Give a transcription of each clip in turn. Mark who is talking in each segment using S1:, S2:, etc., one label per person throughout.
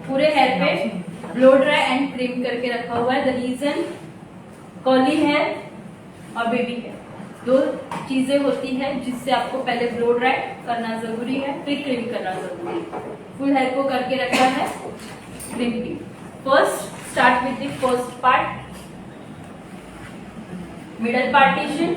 S1: पूरे हेयर पे blow dry and trim करके रखा हुआ है। द रीजन कर्ली हेयर और बेबी हेयर दो चीजें होती है जिससे आपको पहले ब्लो ड्राई करना जरूरी है, फिर ट्रिम करना जरूरी है। फुल हेयर को करके रखा है trim. First start with the first part, middle partition,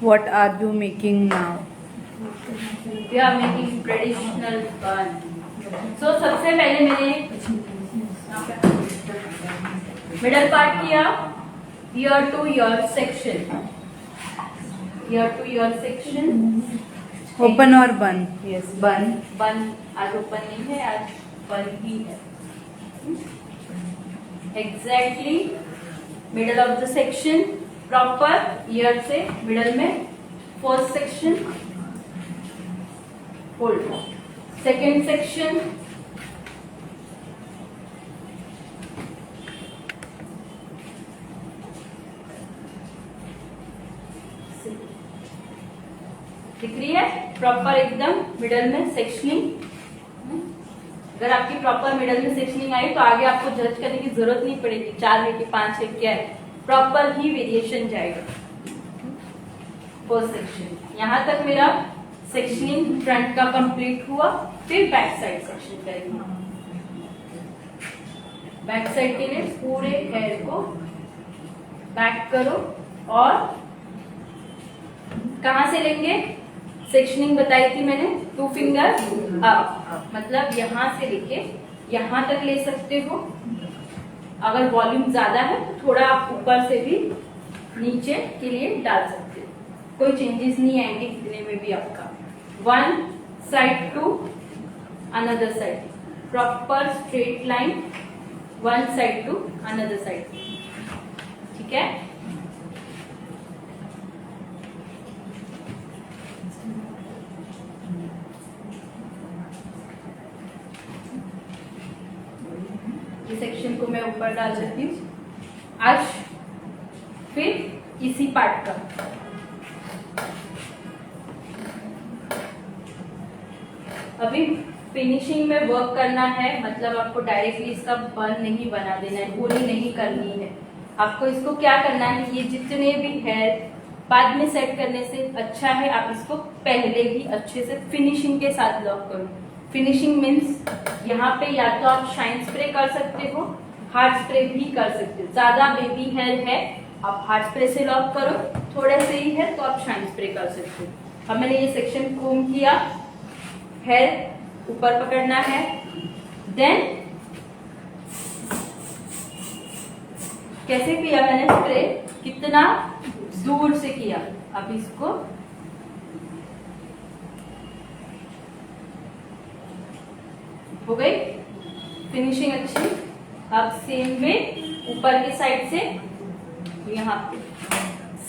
S2: What are you making now?
S1: We are making traditional bun. So सबसे पहले मैंने मिडल पार्ट किया, ear to ear section, ear to ear section.
S2: Open or bun? Yes, bun.
S1: बन आज open नहीं है, आज बन ही है। Exactly middle of the section, proper year से मिडल में first section hold, second section, दिख रही है प्रॉपर एकदम मिडल में सेक्शनिंग। अगर आपकी प्रॉपर मिडल में सेक्शनिंग आई तो आगे आपको जज करने की जरूरत नहीं पड़ेगी 4 है कि 5 है क्या है, प्रॉपर ही वेरिएशन जाएगा। फर्स्ट सेक्शन यहां तक मेरा सेक्शनिंग फ्रंट का कंप्लीट हुआ। फिर बैक साइड सेक्शन करेंगे। बैक साइड के लिए पूरे हेयर को बैक करो और कहां से लेंगे, सेक्शनिंग बताई थी मैंने 2 फिंगर अप, मतलब यहां से लेके यहां तक ले सकते हो। अगर वॉल्यूम ज्यादा है तो थोड़ा आप ऊपर से भी नीचे के लिए डाल सकते हो, कोई चेंजेस नहीं आएंगे इतने में भी आपका। 1 side to another side, proper straight line 1 side to another side, ठीक है। सेक्शन को मैं ऊपर डाल देती हूँ। आज फिर इसी पार्ट का अभी फिनिशिंग में वर्क करना है, मतलब आपको डायरेक्टली इसका बन नहीं बना देना है, पोनी नहीं करनी है। आपको इसको क्या करना है, ये जितने भी हेयर बाद में सेट करने से अच्छा है आप इसको पहले ही अच्छे से फिनिशिंग के साथ लॉक करो। फिनिशिंग मीन्स यहाँ पे या तो आप शाइन स्प्रे कर सकते हो, हार्ड स्प्रे भी कर सकते हो। ज्यादा बेबी हेयर है आप हार्ड स्प्रे से लॉक करो, थोड़े से ही है तो आप शाइन स्प्रे कर सकते हो। अब मैंने ये सेक्शन कोम किया, हेयर ऊपर पकड़ना है, देन कैसे किया मैंने स्प्रे, कितना दूर से किया। अब इसको हो गई फिनिशिंग अच्छी। अब सेम वे ऊपर की साइड से यहाँ पे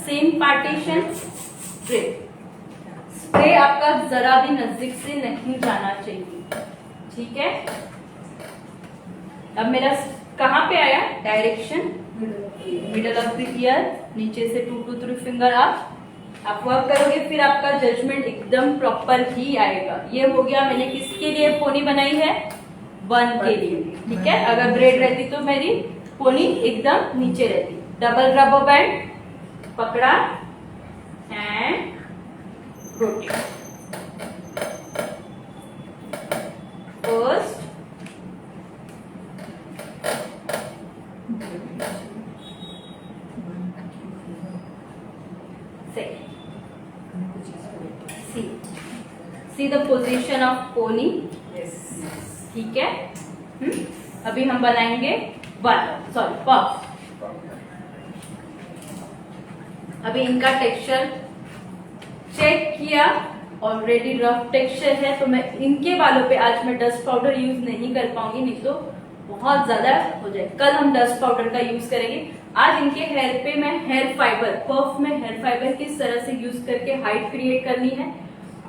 S1: सेम पार्टीशन, स्प्रे। स्प्रे आपका जरा भी नजदीक से नहीं जाना चाहिए, ठीक है। अब मेरा कहाँ पे आया direction, middle of the year, नीचे से 2 to 3 फिंगर आप वर्क करोगे, फिर आपका जजमेंट एकदम प्रॉपर ही आएगा। ये हो गया मैंने किसके लिए पोनी बनाई है, बन के लिए, ठीक है। अगर ब्रेड रहती तो मेरी पोनी एकदम नीचे रहती। डबल रबर बैंड पकड़ा and rotate. First see the position of pony, ठीक है। अभी हम बनाएंगे पफ। अभी इनका टेक्सचर चेक किया ऑलरेडी रफ टेक्सचर है, तो मैं इनके बालों पे आज मैं डस्ट पाउडर यूज नहीं कर पाऊंगी, नहीं तो बहुत ज्यादा हो जाए। कल हम डस्ट पाउडर का यूज करेंगे। आज इनके हेयर पे मैं हेयर फाइबर, पफ में हेयर फाइबर किस तरह से यूज करके हाइट क्रिएट करनी है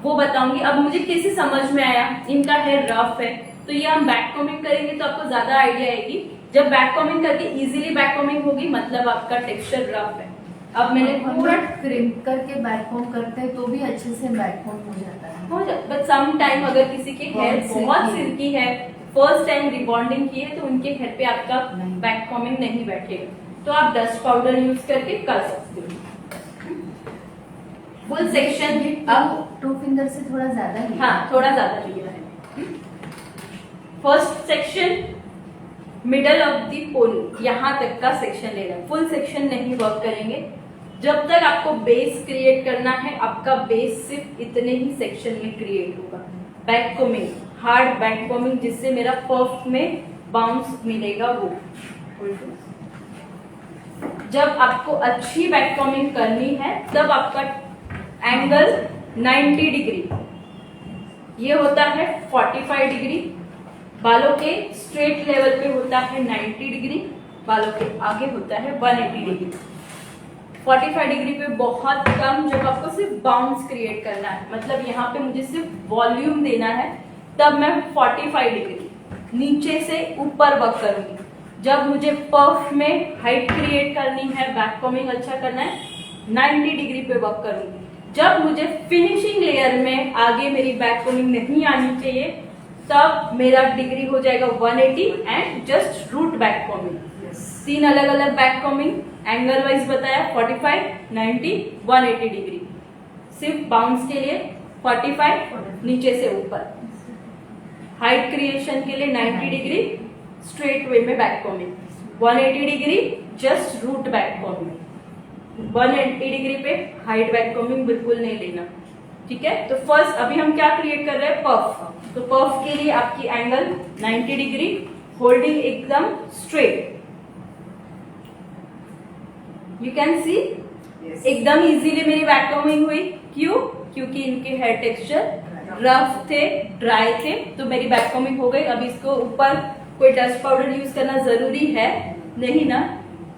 S1: वो बताऊंगी। अब मुझे कैसे समझ में आया, इनका हेयर रफ है तो ये हम बैक कॉमिंग करेंगे तो आपको ज्यादा आइडिया आएगी। जब बैक कॉमिंग करके इजीली बैक कॉमिंग होगी मतलब आपका टेक्सचर रफ है। अब मैंने पूरा
S3: क्रिम्प करके बैक कॉम करते हैं तो भी अच्छे से बैक कॉम हो जाता है।
S1: हो जाता, बट सम टाइम अगर किसी के हेयर बहुत सिल्की है, फर्स्ट टाइम रिबॉन्डिंग की है, तो उनके हेयर पे आपका बैक कॉमिंग नहीं बैठेगा, तो आप डस्ट पाउडर यूज करके कर सकते हो। फुल सेक्शन अब
S3: टू फिंगर से थोड़ा ज्यादा ही।
S1: हाँ थोड़ा ज्यादा लिया है। First section middle of the pony, यहाँ तक का सेक्शन लेना है, फुल सेक्शन नहीं वर्क करेंगे। जब तक आपको बेस क्रिएट करना है, आपका बेस सिर्फ इतने ही सेक्शन में क्रिएट होगा। Back combing, hard back combing, जिससे मेरा पफ में बाउंस मिलेगा वो। जब आपको अच्छी बैक कॉमिंग करनी है तब आपका एंगल 90 डिग्री, ये होता है 45 डिग्री, बालों के स्ट्रेट लेवल पे होता है 90 डिग्री, बालों के आगे होता है 180 डिग्री। 45 डिग्री पे बहुत कम, जब आपको सिर्फ बाउंस क्रिएट करना है, मतलब यहाँ पे मुझे सिर्फ वॉल्यूम देना है, तब मैं 45 डिग्री नीचे से ऊपर वर्क करूंगी। जब मुझे पफ में हाइट क्रिएट करनी है, बैक कॉमिंग अच्छा करना है, 90 डिग्री पे वर्क करूंगी। जब मुझे फिनिशिंग लेयर में आगे मेरी बैक कॉमिंग नहीं आनी चाहिए, तब मेरा डिग्री हो जाएगा 180 and just root back combing. 3 अलग अलग बैक कॉमिंग एंगल वाइज बताया, 45, 90, 180 डिग्री। सिर्फ बाउंस के लिए 45 नीचे से ऊपर, हाइट क्रिएशन के लिए 90 डिग्री स्ट्रेट वे में back combing, 180 degree just root back combing, 180 degree पे हाइट बैक कॉमिंग बिल्कुल नहीं लेना। ठीक है, तो फर्स्ट अभी हम क्या क्रिएट कर रहे हैं, पफ। तो पफ के लिए आपकी एंगल 90 डिग्री, होल्डिंग एकदम स्ट्रेट। यू कैन सी एकदम इजीली मेरी बैक कॉमिंग हुई। क्यों? क्योंकि इनके हेयर टेक्सचर रफ थे, ड्राई थे, तो मेरी बैक कॉमिंग हो गई। अब इसको ऊपर कोई डस्ट पाउडर यूज करना जरूरी है नहीं ना,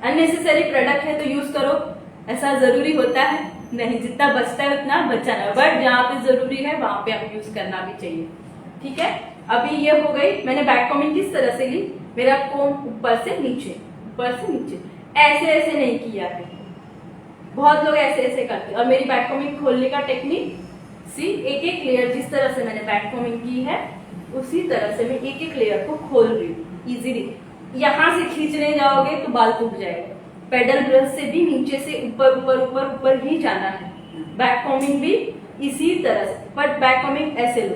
S1: अननेसेसरी प्रोडक्ट है तो यूज करो, ऐसा जरूरी होता है नहीं, जितना बचता है उतना बचाना, बट जहाँ पे जरूरी है वहां पे आप यूज करना भी चाहिए। ठीक है, अभी ये हो गई। मैंने बैक कॉमिंग किस तरह से ली, मेरा कोम ऊपर से नीचे, ऊपर से नीचे, ऐसे ऐसे नहीं किया है, बहुत लोग ऐसे ऐसे करते हैं। और मेरी बैक कॉमिंग खोलने का टेक्निक, सी एक एक लेयर जिस तरह से मैंने बैक कॉमिंग की है उसी तरह से मैं एक एक लेयर को खोल रही हूँ इजीली। यहाँ से खींचने जाओगे तो बाल टूट जाएगा। पेडल ब्रश से भी नीचे से ऊपर ऊपर ऊपर ऊपर ही जाना है। बैक कॉमिंग भी इसी तरह से, बट बैक कॉमिंग ऐसे लो,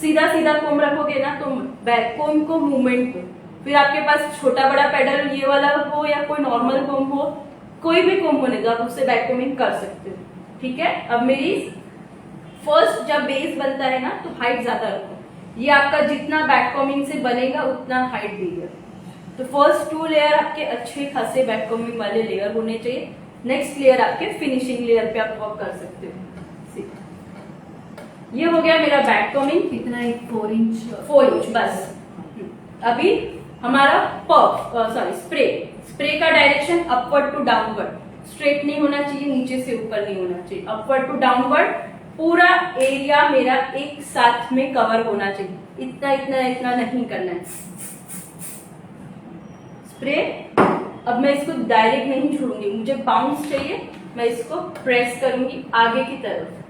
S1: सीधा सीधा कोम रखोगे ना तो बैक कोम को मूवमेंट को, फिर आपके पास छोटा बड़ा पेडल ये वाला हो या कोई नॉर्मल कोम हो, कोई भी कोम होने दो, आप उससे बैक कॉमिंग कर सकते हो। ठीक है, अब मेरी फर्स्ट जब बेस बनता है ना तो हाइट ज्यादा रखो, ये आपका जितना बैक कॉमिंग से बनेगा उतना हाइट देगा। तो फर्स्ट 2 लेयर आपके अच्छे खासे बैक कॉमिंग वाले लेयर होने चाहिए। नेक्स्ट लेयर आपके फिनिशिंग लेयर पे आप वर्क कर सकते हो। ये हो गया मेरा बैक कॉमिंग,
S3: कितना, एक 4 इंच
S1: 4 इंच बस। अभी हमारा पफ स्प्रे, स्प्रे का direction upward to downward, straight नहीं होना चाहिए, नीचे से ऊपर नहीं होना चाहिए, अपवर्ड टू डाउनवर्ड। पूरा एरिया मेरा एक साथ में कवर होना चाहिए, इतना इतना इतना नहीं करना है। स्प्रे, अब मैं इसको डायरेक्ट नहीं छोड़ूंगी, मुझे बाउंस चाहिए, मैं इसको प्रेस करूंगी आगे की तरफ,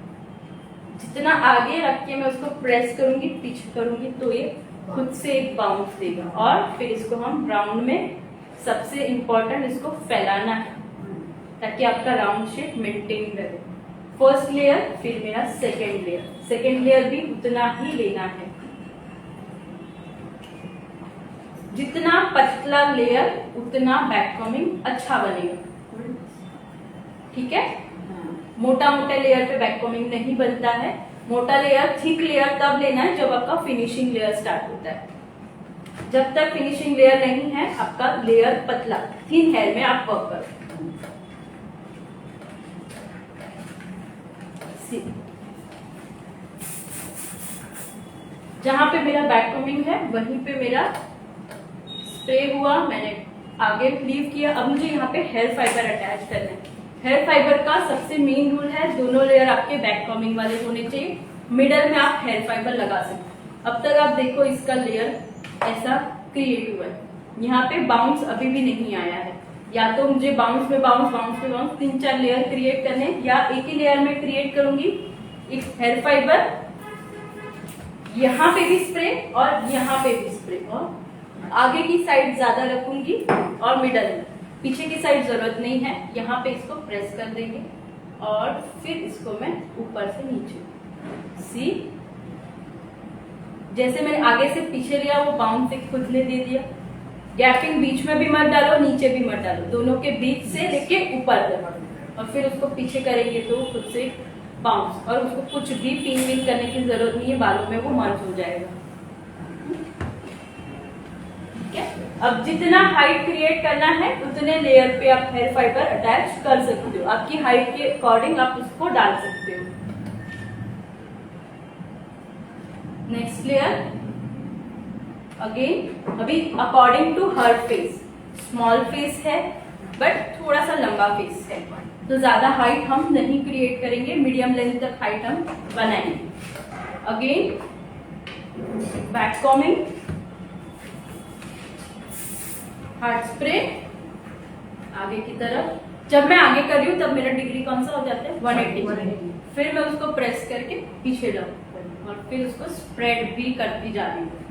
S1: जितना आगे रख के मैं उसको प्रेस करूंगी, पीछे करूंगी तो ये खुद से एक बाउंस देगा। और फिर इसको हम राउंड में, सबसे इंपॉर्टेंट इसको फैलाना है ताकि आपका राउंड शेप मेंटेन रहे। फर्स्ट लेयर, फिर मेरा सेकेंड लेयर, सेकेंड लेयर भी उतना ही लेना है, जितना पतला लेयर उतना बैक कॉमिंग अच्छा बनेगा। ठीक है, मोटा मोटा लेयर पे बैक कॉमिंग नहीं बनता है। मोटा लेयर, थिक लेयर तब लेना है जब आपका फिनिशिंग लेयर स्टार्ट होता है। जब तक फिनिशिंग लेयर नहीं है, आपका लेयर पतला, थिन हेयर में आप वर्क करो। सी जहां पे मेरा बैक कॉम्बिंग है वहीं पे मेरा स्प्रे हुआ, मैंने आगे लीव किया। अब मुझे यहाँ पे हेयर फाइबर अटैच करना है। हेयर फाइबर का सबसे मेन रूल है दोनों लेयर आपके बैक कॉम्बिंग वाले होने चाहिए, मिडल में आप हेयर फाइबर लगा सकते। अब तक आप देखो इसका लेयर ऐसा क्रिएट हुआ है, यहाँ पे बाउंस अभी भी नहीं आया है। या तो मुझे बाउंस पे बाउंस, बाउंस पे बाउंस 3-4 लेयर क्रिएट करने, या एक ही लेयर में क्रिएट करूंगी। एक हेयर फाइबर, यहाँ पे भी स्प्रे और यहाँ पे भी स्प्रे, और आगे की साइड ज्यादा रखूंगी और मिडल में, पीछे की साइड जरूरत नहीं है। यहाँ पे इसको प्रेस कर देंगे और फिर इसको मैं ऊपर से नीचे, सी जैसे मैंने आगे से पीछे लिया वो बाउंस एक खुद ने दे दिया। गैपिंग बीच में भी मत डालो, नीचे भी मत डालो, दोनों के बीच से लेके ऊपर तक, और फिर उसको पीछे करेंगे तो खुद से बाउंस, और उसको कुछ भी पिन विन करने की जरूरत नहीं है, बालों में वो मर्ज हो जाएगा। ठीक है, अब जितना हाइट क्रिएट करना है उतने लेयर पे आप हेयर फाइबर अटैच कर सकते हो, आपकी हाइट के अकॉर्डिंग आप उसको डाल सकते हो। नेक्स्ट लेयर अगेन, अभी अकॉर्डिंग टू हर फेस, स्मॉल फेस है बट थोड़ा सा लंबा फेस है, तो ज्यादा हाइट हम नहीं क्रिएट करेंगे, मीडियम लेंथ तक हाइट हम बनाएंगे। Again back combing, hard spray आगे की तरफ। जब मैं आगे कर रही हूँ तब मेरा डिग्री कौन सा हो जाता है 180। फिर मैं उसको प्रेस करके पीछे लाऊं और फिर उसको स्प्रेड भी करती जा रही हूँ।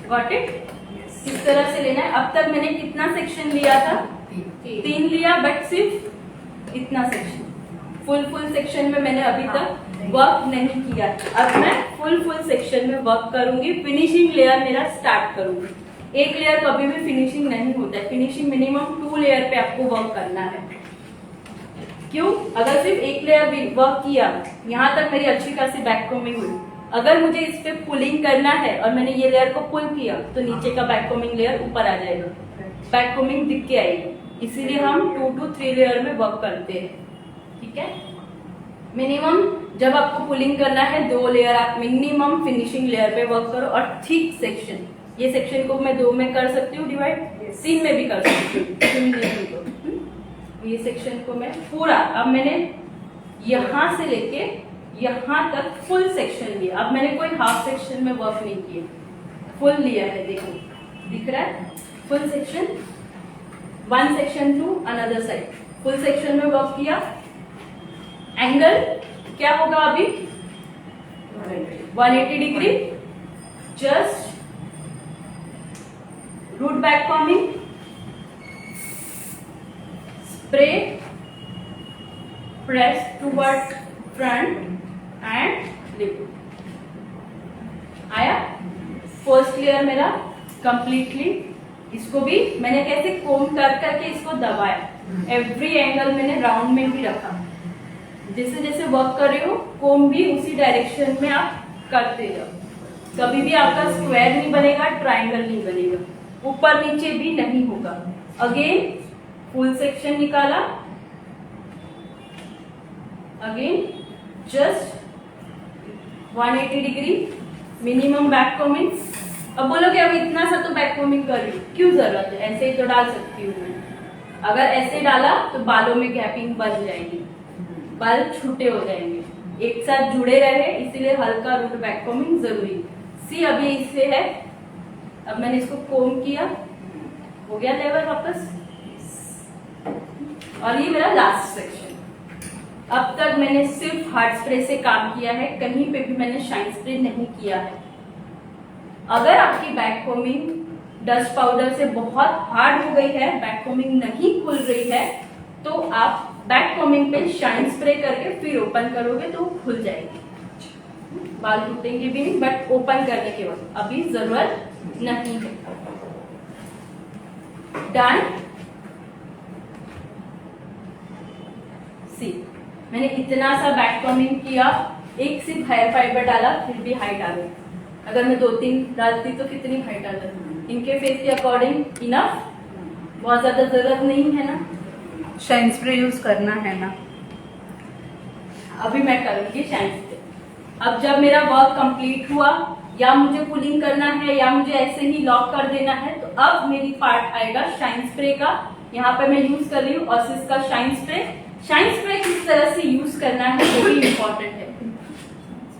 S1: Got it? किस तरह से लेना है? अब तक मैंने कितना सेक्शन लिया था? 3 लिया, बट सिर्फ इतना सेक्शन, फुल सेक्शन में मैंने अभी तक वर्क नहीं किया। अब मैं फुल सेक्शन में वर्क करूंगी, फिनिशिंग लेयर मेरा स्टार्ट करूंगी। एक लेयर कभी भी फिनिशिंग नहीं होता है, फिनिशिंग मिनिमम 2 लेयर पे आपको वर्क करना है। क्यों? अगर सिर्फ एक लेयर वर्क किया, यहाँ तक मेरी अच्छी खासी बैक कॉम्बिंग हुई, अगर मुझे इस पे पुलिंग करना है और मैंने ये लेयर को पुल किया तो नीचे का बैक कॉम्बिंग लेयर ऊपर आ जाएगा, बैक कॉम्बिंग दिख के आएगी। इसीलिए हम 2 to 3 लेयर में वर्क करते हैं। ठीक है, मिनिमम जब आपको पुलिंग करना है 2 लेयर आप मिनिमम फिनिशिंग लेयर पे वर्क करो। और थिक सेक्शन, ये सेक्शन को मैं 2 में कर सकती हूँ डिवाइड, 3 में भी कर सकती हूँ। ये सेक्शन को मैं पूरा, अब मैंने यहां से लेके यहां तक फुल सेक्शन लिया। अब मैंने कोई हाफ सेक्शन में वर्क नहीं किया, फुल लिया है। देखो दिख रहा है, full section, 1 section to another side, full section में वर्क किया। एंगल क्या होगा अभी? 180 degree. Just root back combing, spray, press toward front and lift. आया फर्स्ट लेयर मेरा कंप्लीटली। इसको भी मैंने कैसे कोम करके इसको दबाया, एवरी एंगल मैंने राउंड में भी रखा। जैसे जैसे वर्क कर रही हो कोम भी उसी डायरेक्शन में आप करते जाओ। कभी भी आपका स्क्वायर नहीं बनेगा, ट्राइंगल नहीं बनेगा, ऊपर नीचे भी नहीं होगा। अगेन फुल सेक्शन निकाला, again just 180 degree minimum back combing. अब बोलोगे अब इतना सा तो बैक कॉम्बिंग कर रही हूँ, क्यों जरूरत है? ऐसे ही तो डाल सकती हूँ मैं। अगर ऐसे डाला तो बालों में गैपिंग बन जाएगी, बाल छूटे हो जाएंगे, एक साथ जुड़े रहे, इसीलिए हल्का रूट बैक कॉम्बिंग जरूरी। सी अभी इससे है, अब मैंने इसको कोम किया, हो गया लेवल वापस, और ये मेरा लास्ट सेक्शन। अब तक मैंने सिर्फ हार्ड स्प्रे से काम किया है, कहीं पे भी मैंने शाइन स्प्रे नहीं किया है। अगर आपकी बैक कॉम्बिंग डस्ट पाउडर से बहुत हार्ड हो गई है, बैक कॉम्बिंग नहीं खुल रही है, तो आप बैक कॉम्बिंग पे शाइन स्प्रे करके फिर ओपन करोगे तो खुल जाएगी, बाल टूटेंगे भी नहीं, बट ओपन करने के बाद अभी जरूरत नहीं है। डन। सी मैंने इतना सा बैक कॉम्बिंग किया, एक सिर्फ हेयर फाइबर डाला, फिर भी हाइट आ गई। अगर मैं 2-3 डालती तो कितनी हाइट आ जाती? इनके फेस के अकॉर्डिंग इनफ, बहुत ज्यादा जरूरत नहीं है ना।
S2: शाइन स्प्रे यूज करना है ना?
S1: अभी मैं करूंगी शाइन स्प्रे। अब जब मेरा वर्क कंप्लीट हुआ, या मुझे पुलिंग करना है या मुझे ऐसे ही लॉक कर देना है, तो अब मेरी पार्ट आएगा शाइन स्प्रे का। यहाँ पे मैं यूज कर रही हूँ ऑसिस का शाइन स्प्रे। शाइन स्प्रे किस तरह से यूज करना है वो भी इम्पोर्टेंट है।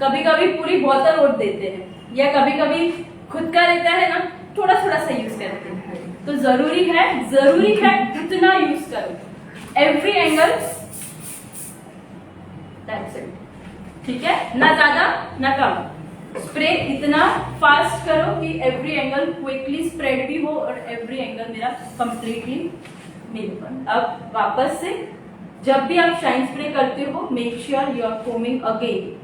S1: कभी कभी पूरी बोतल ओढ़ देते हैं, या कभी कभी खुद का रहता है ना, थोड़ा थोड़ा सा यूज करते हैं। तो जरूरी है उतना यूज करो, एवरी एंगल, दैट्स इट। ठीक है, ना ज्यादा ना कम। स्प्रे इतना फास्ट करो कि एवरी एंगल क्विकली स्प्रेड भी हो और एवरी एंगल मेरा कंप्लीटली मिल पाए। अब वापस से जब भी आप शाइन स्प्रे करते हो, make sure you are combing again.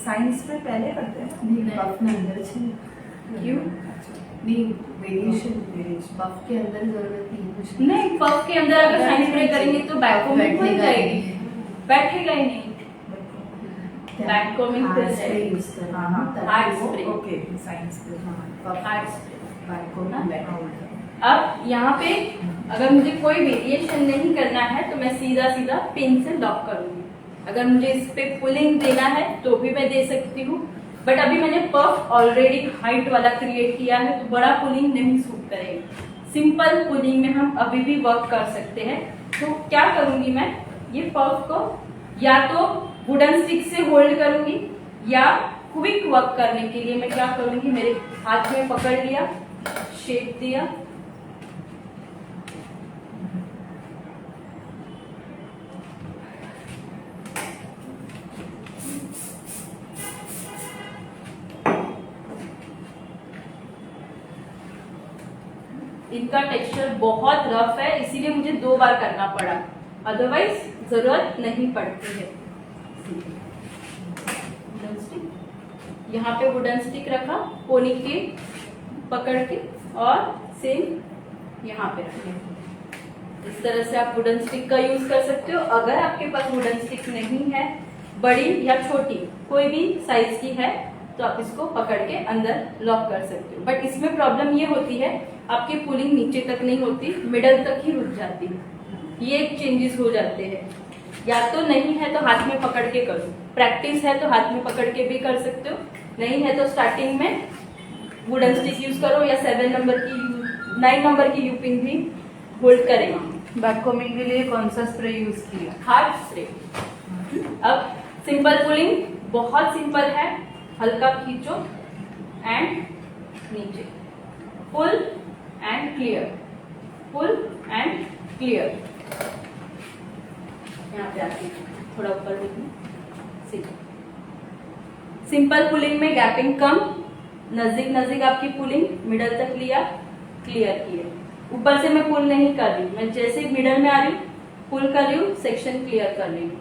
S2: Shine spray पहले करते हैं?
S3: नहीं, बफ में अंदर છે
S1: क्यों?
S3: नहीं, वेरिएशन बफ के अंदर जरूरत नहीं है।
S1: नहीं, पफ के अंदर अगर शाइन स्प्रे करेंगे तो बैक कोमिंग खुल जाएगी, बैठेगा ही नहीं। बैक कोमिंग खुल
S3: स्प्रे
S1: जाएगी।
S3: यूज करना।
S1: Hard spray.
S2: Okay, shine spray.
S1: Hard spray.
S3: Back को
S1: हाँ।
S3: बैठा।
S1: अब यहाँ पे अगर मुझे कोई वेरिएशन नहीं करना है तो मैं सीधा सीधा पिन से लॉक करूंगी। अगर मुझे इस पे पुलिंग देना है तो भी मैं दे सकती हूँ, बट अभी मैंने पफ ऑलरेडी हाइट वाला क्रिएट किया है तो बड़ा पुलिंग नहीं सूट करेगा। सिंपल पुलिंग में हम अभी भी वर्क कर सकते हैं। तो क्या करूंगी मैं, ये पफ को या तो वुडन स्टिक से होल्ड करूंगी, या क्विक वर्क करने के लिए मैं क्या करूंगी, मेरे हाथ में पकड़ लिया, शेप दिया, इनका टेक्सचर बहुत रफ है इसीलिए मुझे 2 बार करना पड़ा, अदरवाइज जरूरत नहीं पड़ती है। वुडन स्टिक, यहाँ पे वुडन स्टिक रखा, पोनी के पकड़ के, और सेम यहाँ पे रखे। इस तरह से आप वुडन स्टिक का यूज कर सकते हो। अगर आपके पास वुडन स्टिक नहीं है, बड़ी या छोटी कोई भी साइज की है, तो आप इसको पकड़ के अंदर लॉक कर सकते हो। बट इसमें प्रॉब्लम ये होती है, आपकी पुलिंग नीचे तक नहीं होती, मिडल तक ही रुक जाती है। ये चेंजेस हो जाते हैं। या तो नहीं है तो हाथ में पकड़ के करो, प्रैक्टिस है तो हाथ में पकड़ के भी कर सकते हो, नहीं है तो स्टार्टिंग में वुडन स्टिक यूज करो, या 9 नंबर की यूपिन भी होल्ड करेंगे।
S2: बैक कोमिंग के लिए कौन सा स्प्रे यूज किया?
S1: Hard spray. अब सिंपल पुलिंग बहुत सिंपल है, हल्का खींचो एंड नीचे, pull and clear, pull and clear. यहाँ पे आती थोड़ा ऊपर देखिए। सिंपल पुलिंग में गैपिंग कम, नजदीक नजदीक आपकी पुलिंग, मिडल तक लिया, क्लियर किया। ऊपर से मैं पुल नहीं कर रही, मैं जैसे मिडल में आ रही हूँ पुल कर रही हूँ, सेक्शन क्लियर कर रही हूँ।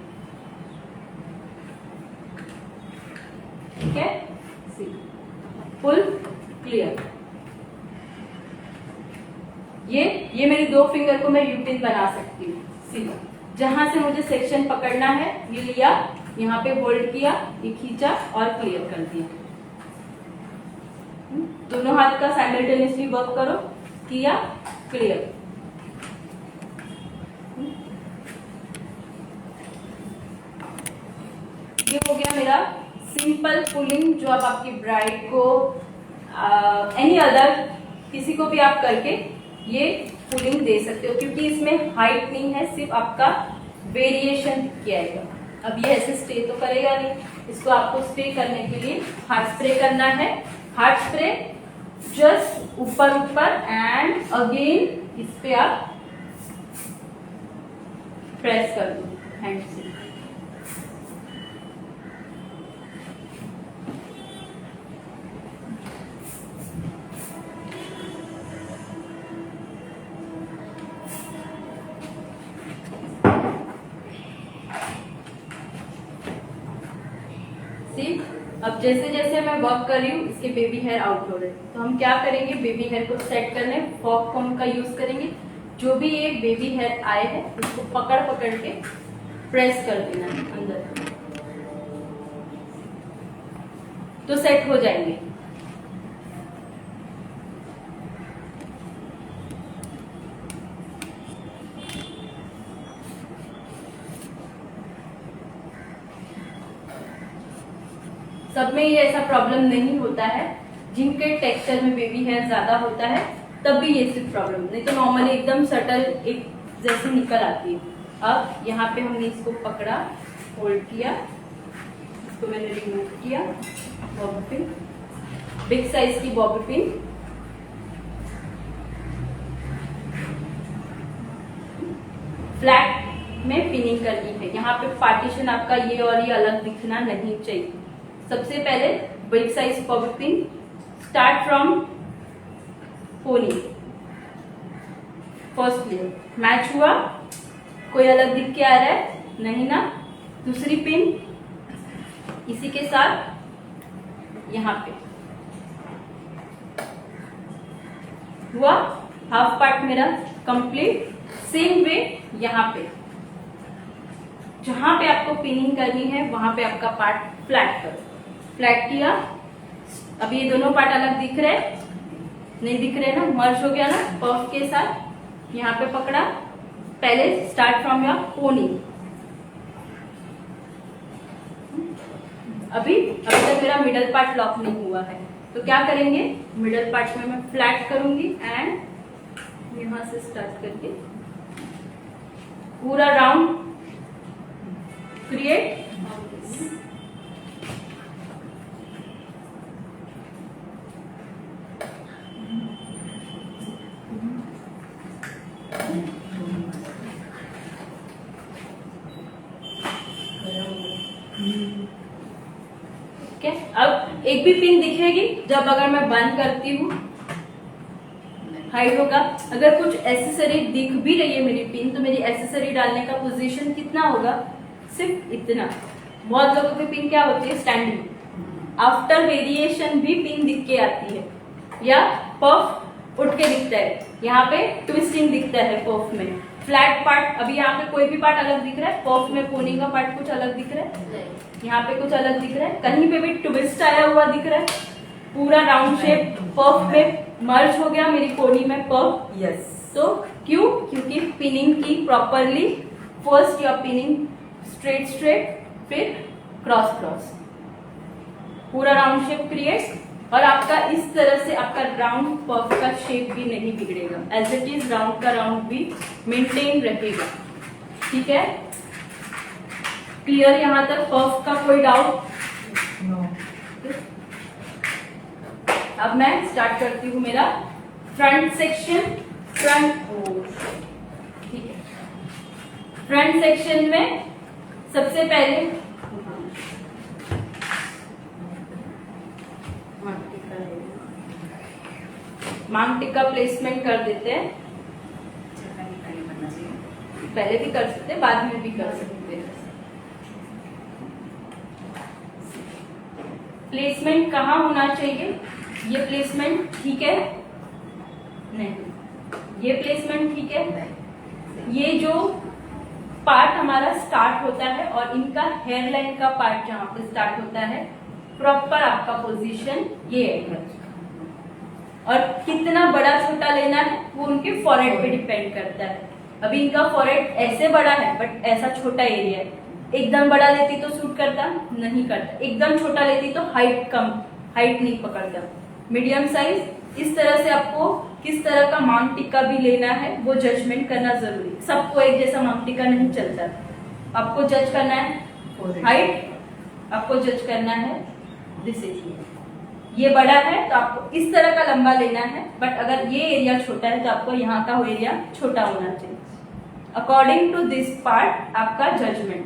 S1: ठीक है, पुल क्लियर। ये मेरी 2 फिंगर को मैं यूपिन बना सकती हूँ सीधा। जहां से मुझे सेक्शन पकड़ना है ये लिया, यहाँ पे होल्ड किया, ये खींचा और क्लियर कर दिया। दोनों हाथ का साइमल्टेनियसली वर्क करो, किया, क्लियर। ये हो गया मेरा सिंपल पुलिंग, जो आप आपकी ब्राइड को एनी अदर किसी को भी आप करके ये पुलिंग दे सकते हो, क्योंकि इसमें हाइट नहीं है, सिर्फ आपका वेरिएशन किया है। अब ये ऐसे स्टे तो करेगा नहीं, इसको आपको स्टे करने के लिए हार्ड स्प्रे करना है। हार्ड स्प्रे जस्ट ऊपर ऊपर एंड अगेन इस पे आप प्रेस कर दो हैंड से। अब जैसे जैसे मैं वर्क कर रही हूँ इसके बेबी हेयर आउट हो रहे हैं, तो हम क्या करेंगे, बेबी हेयर को सेट करने फॉक कॉम्ब का यूज करेंगे। जो भी ये बेबी हेयर आए हैं उसको पकड़ पकड़ के प्रेस कर देना है अंदर, तो सेट हो जाएंगे। सब में ये ऐसा प्रॉब्लम नहीं होता है। जिनके टेक्सचर में बेबी हेयर ज्यादा होता है तब भी ये सिर्फ प्रॉब्लम, नहीं तो नॉर्मली एकदम सटल एक जैसे निकल आती है। अब यहाँ पे हमने इसको पकड़ा, होल्ड किया, इसको मैंने रिमूव किया, बॉबी पिन, बिग साइज की बॉबी पिन, फ्लैट में पिनिंग करनी है। यहाँ पे पार्टीशन आपका ये और ये अलग दिखना नहीं चाहिए। सबसे पहले big size bobby pin, start from pony, first layer match हुआ, कोई अलग दिख के आ रहा है नहीं ना। दूसरी पिन इसी के साथ यहाँ पे हुआ, हाफ पार्ट मेरा कंप्लीट। सेम वे यहाँ पे जहां पे आपको पिनिंग करनी है वहां पे आपका पार्ट फ्लैट करो, फ्लैट किया। अब ये दोनों पार्ट अलग दिख रहे नहीं दिख रहे ना, मर्ज हो गया ना पफ के साथ। यहाँ पे पकड़ा, पहले स्टार्ट फ्रॉम योर पोनी। अभी तक मेरा मिडल पार्ट लॉक नहीं हुआ है, तो क्या करेंगे, मिडल पार्ट में मैं फ्लैट करूंगी एंड यहां से स्टार्ट करके पूरा राउंड क्रिएट। अब एक भी पिन दिखेगी जब अगर मैं बंद करती हूँ हाइड होगा। अगर कुछ एसेसरी दिख भी रही है मेरी पिन, तो मेरी एसेसरी डालने का पोजीशन कितना होगा, सिर्फ इतना। बहुत लोगों की पिन क्या होती है, स्टैंडिंग, आफ्टर वेरिएशन भी पिन दिख के आती है या पफ उठ के दिखता है। यहाँ पे ट्विस्टिंग दिखता है पफ में, फ्लैट पार्ट। अभी यहाँ पे कोई भी पार्ट अलग दिख रहा है, पफ में पोनी का पार्ट कुछ अलग दिख रहा है, यहाँ पे कुछ अलग दिख रहा है, कहीं पे भी ट्विस्ट आया हुआ दिख रहा है। पूरा राउंड शेप पफ में मर्ज हो गया मेरी पोनी में पफ।
S2: यस।
S1: तो क्यों, क्योंकि पिनिंग की प्रॉपरली। फर्स्ट या पिनिंग स्ट्रेट स्ट्रेट, फिर क्रॉस क्रॉस, पूरा राउंड शेप क्रिएट। और आपका इस तरह से आपका राउंड पफ का शेप भी नहीं बिगड़ेगा, एज इट इज राउंड का राउंड भी मेंटेन रहेगा। ठीक है, क्लियर यहाँ तक, पफ का कोई डाउट?
S2: नो।
S1: अब मैं स्टार्ट करती हूँ मेरा फ्रंट सेक्शन। ठीक है, फ्रंट सेक्शन में सबसे पहले मांग टिक्का प्लेसमेंट कर देते हैं। पहले भी कर सकते हैं, बाद में भी कर सकते हैं। प्लेसमेंट कहाँ होना चाहिए, ये प्लेसमेंट ठीक है नहीं, ये प्लेसमेंट ठीक है। ये जो पार्ट हमारा स्टार्ट होता है और इनका हेयर लाइन का पार्ट जहां पे स्टार्ट होता है, प्रॉपर आपका पोजीशन ये है। और कितना बड़ा छोटा लेना है वो उनके फॉरहेड पे डिपेंड करता है। अभी इनका फॉरहेड ऐसे बड़ा है बट ऐसा छोटा एरिया है, एकदम बड़ा लेती तो सूट करता नहीं करता, एकदम छोटा लेती तो हाइट नहीं पकड़ता। मीडियम साइज, इस तरह से आपको किस तरह का मांग टिक्का भी लेना है वो जजमेंट करना जरूरी। सबको एक जैसा मांग टिक्का नहीं चलता, आपको जज करना है हाइट, आपको जज करना है दिस एरिया। ये बड़ा है तो आपको इस तरह का लंबा लेना है, बट अगर ये एरिया छोटा है तो आपको यहाँ का एरिया छोटा होना चाहिए। अकॉर्डिंग टू दिस पार्ट आपका जजमेंट,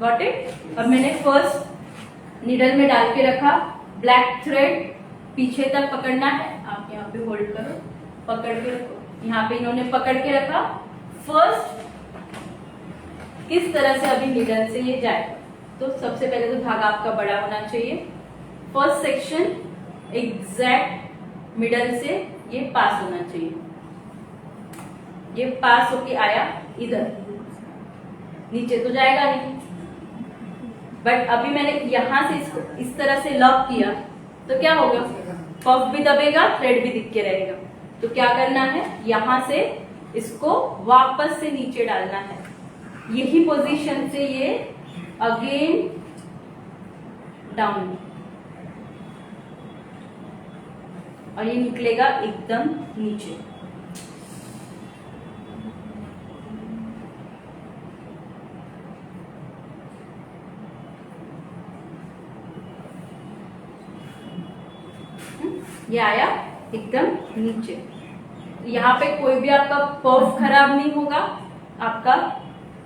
S1: गॉट इट। और मैंने फर्स्ट निडल में डाल के रखा, ब्लैक थ्रेड पीछे तक पकड़ना है। आप यहाँ पे होल्ड करो, पकड़ के रखो, यहाँ पे इन्होंने पकड़ के रखा। फर्स्ट किस तरह से अभी निडल से ये जाए, तो सबसे पहले तो धागा आपका बड़ा होना चाहिए। फर्स्ट सेक्शन एग्जैक्ट मिडल से ये पास होना चाहिए, ये पास होके आया इधर, नीचे तो जाएगा नहीं। बट अभी मैंने यहां से इसको इस तरह से लॉक किया तो क्या होगा, पफ भी दबेगा, थ्रेड भी दिख के रहेगा। तो क्या करना है, यहां से इसको वापस से नीचे डालना है, यही पोजीशन से ये अगेन डाउन, और ये निकलेगा एकदम नीचे। ये आया एकदम नीचे। यहाँ पे कोई भी आपका पर्फ खराब नहीं होगा। आपका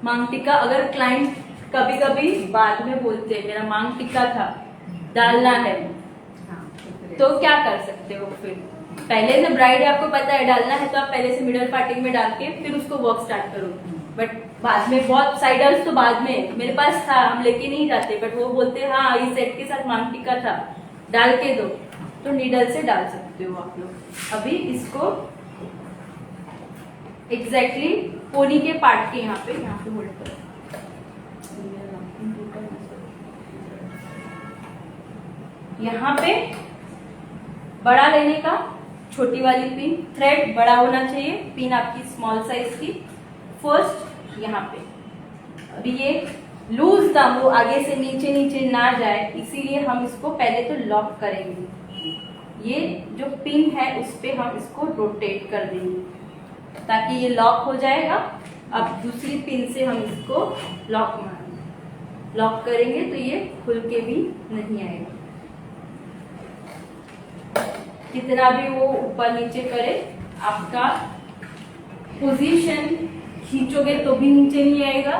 S1: मांग टिक्का, अगर क्लाइंट कभी कभी बाद में बोलते हैं मेरा मांग टिक्का था डालना है, तो क्या कर सकते हो फिर? पहले से ब्राइड आपको पता है डालना है, तो आप पहले से मिडल पार्टिंग में डाल के फिर उसको वर्क स्टार्ट करो। बट बाद में बहुत साइडर्स तो बाद में मेरे पास था, हम लेके नहीं जाते, बट वो बोलते हैं हाँ इस सेट के साथ मांग टिक्का था डाल के दो, तो नीडल से डाल सकते हो आप लोग। अभी इसको एग्जैक्टली पोनी के पार्ट के यहाँ पे होल्ड करो। यहाँ पे बड़ा लेने का, छोटी वाली पिन, थ्रेड बड़ा होना चाहिए, पिन आपकी स्मॉल साइज की। फर्स्ट यहाँ पे अभी ये लूज था, वो आगे से नीचे नीचे ना जाए, इसीलिए हम इसको पहले तो लॉक करेंगे। ये जो पिन है उस पे हम इसको रोटेट कर देंगे ताकि ये लॉक हो जाएगा। अब दूसरी पिन से हम इसको लॉक करेंगे तो ये खुल के भी नहीं आएगा। कितना भी वो ऊपर नीचे करे, आपका पोजीशन खींचोगे तो भी नीचे नहीं आएगा,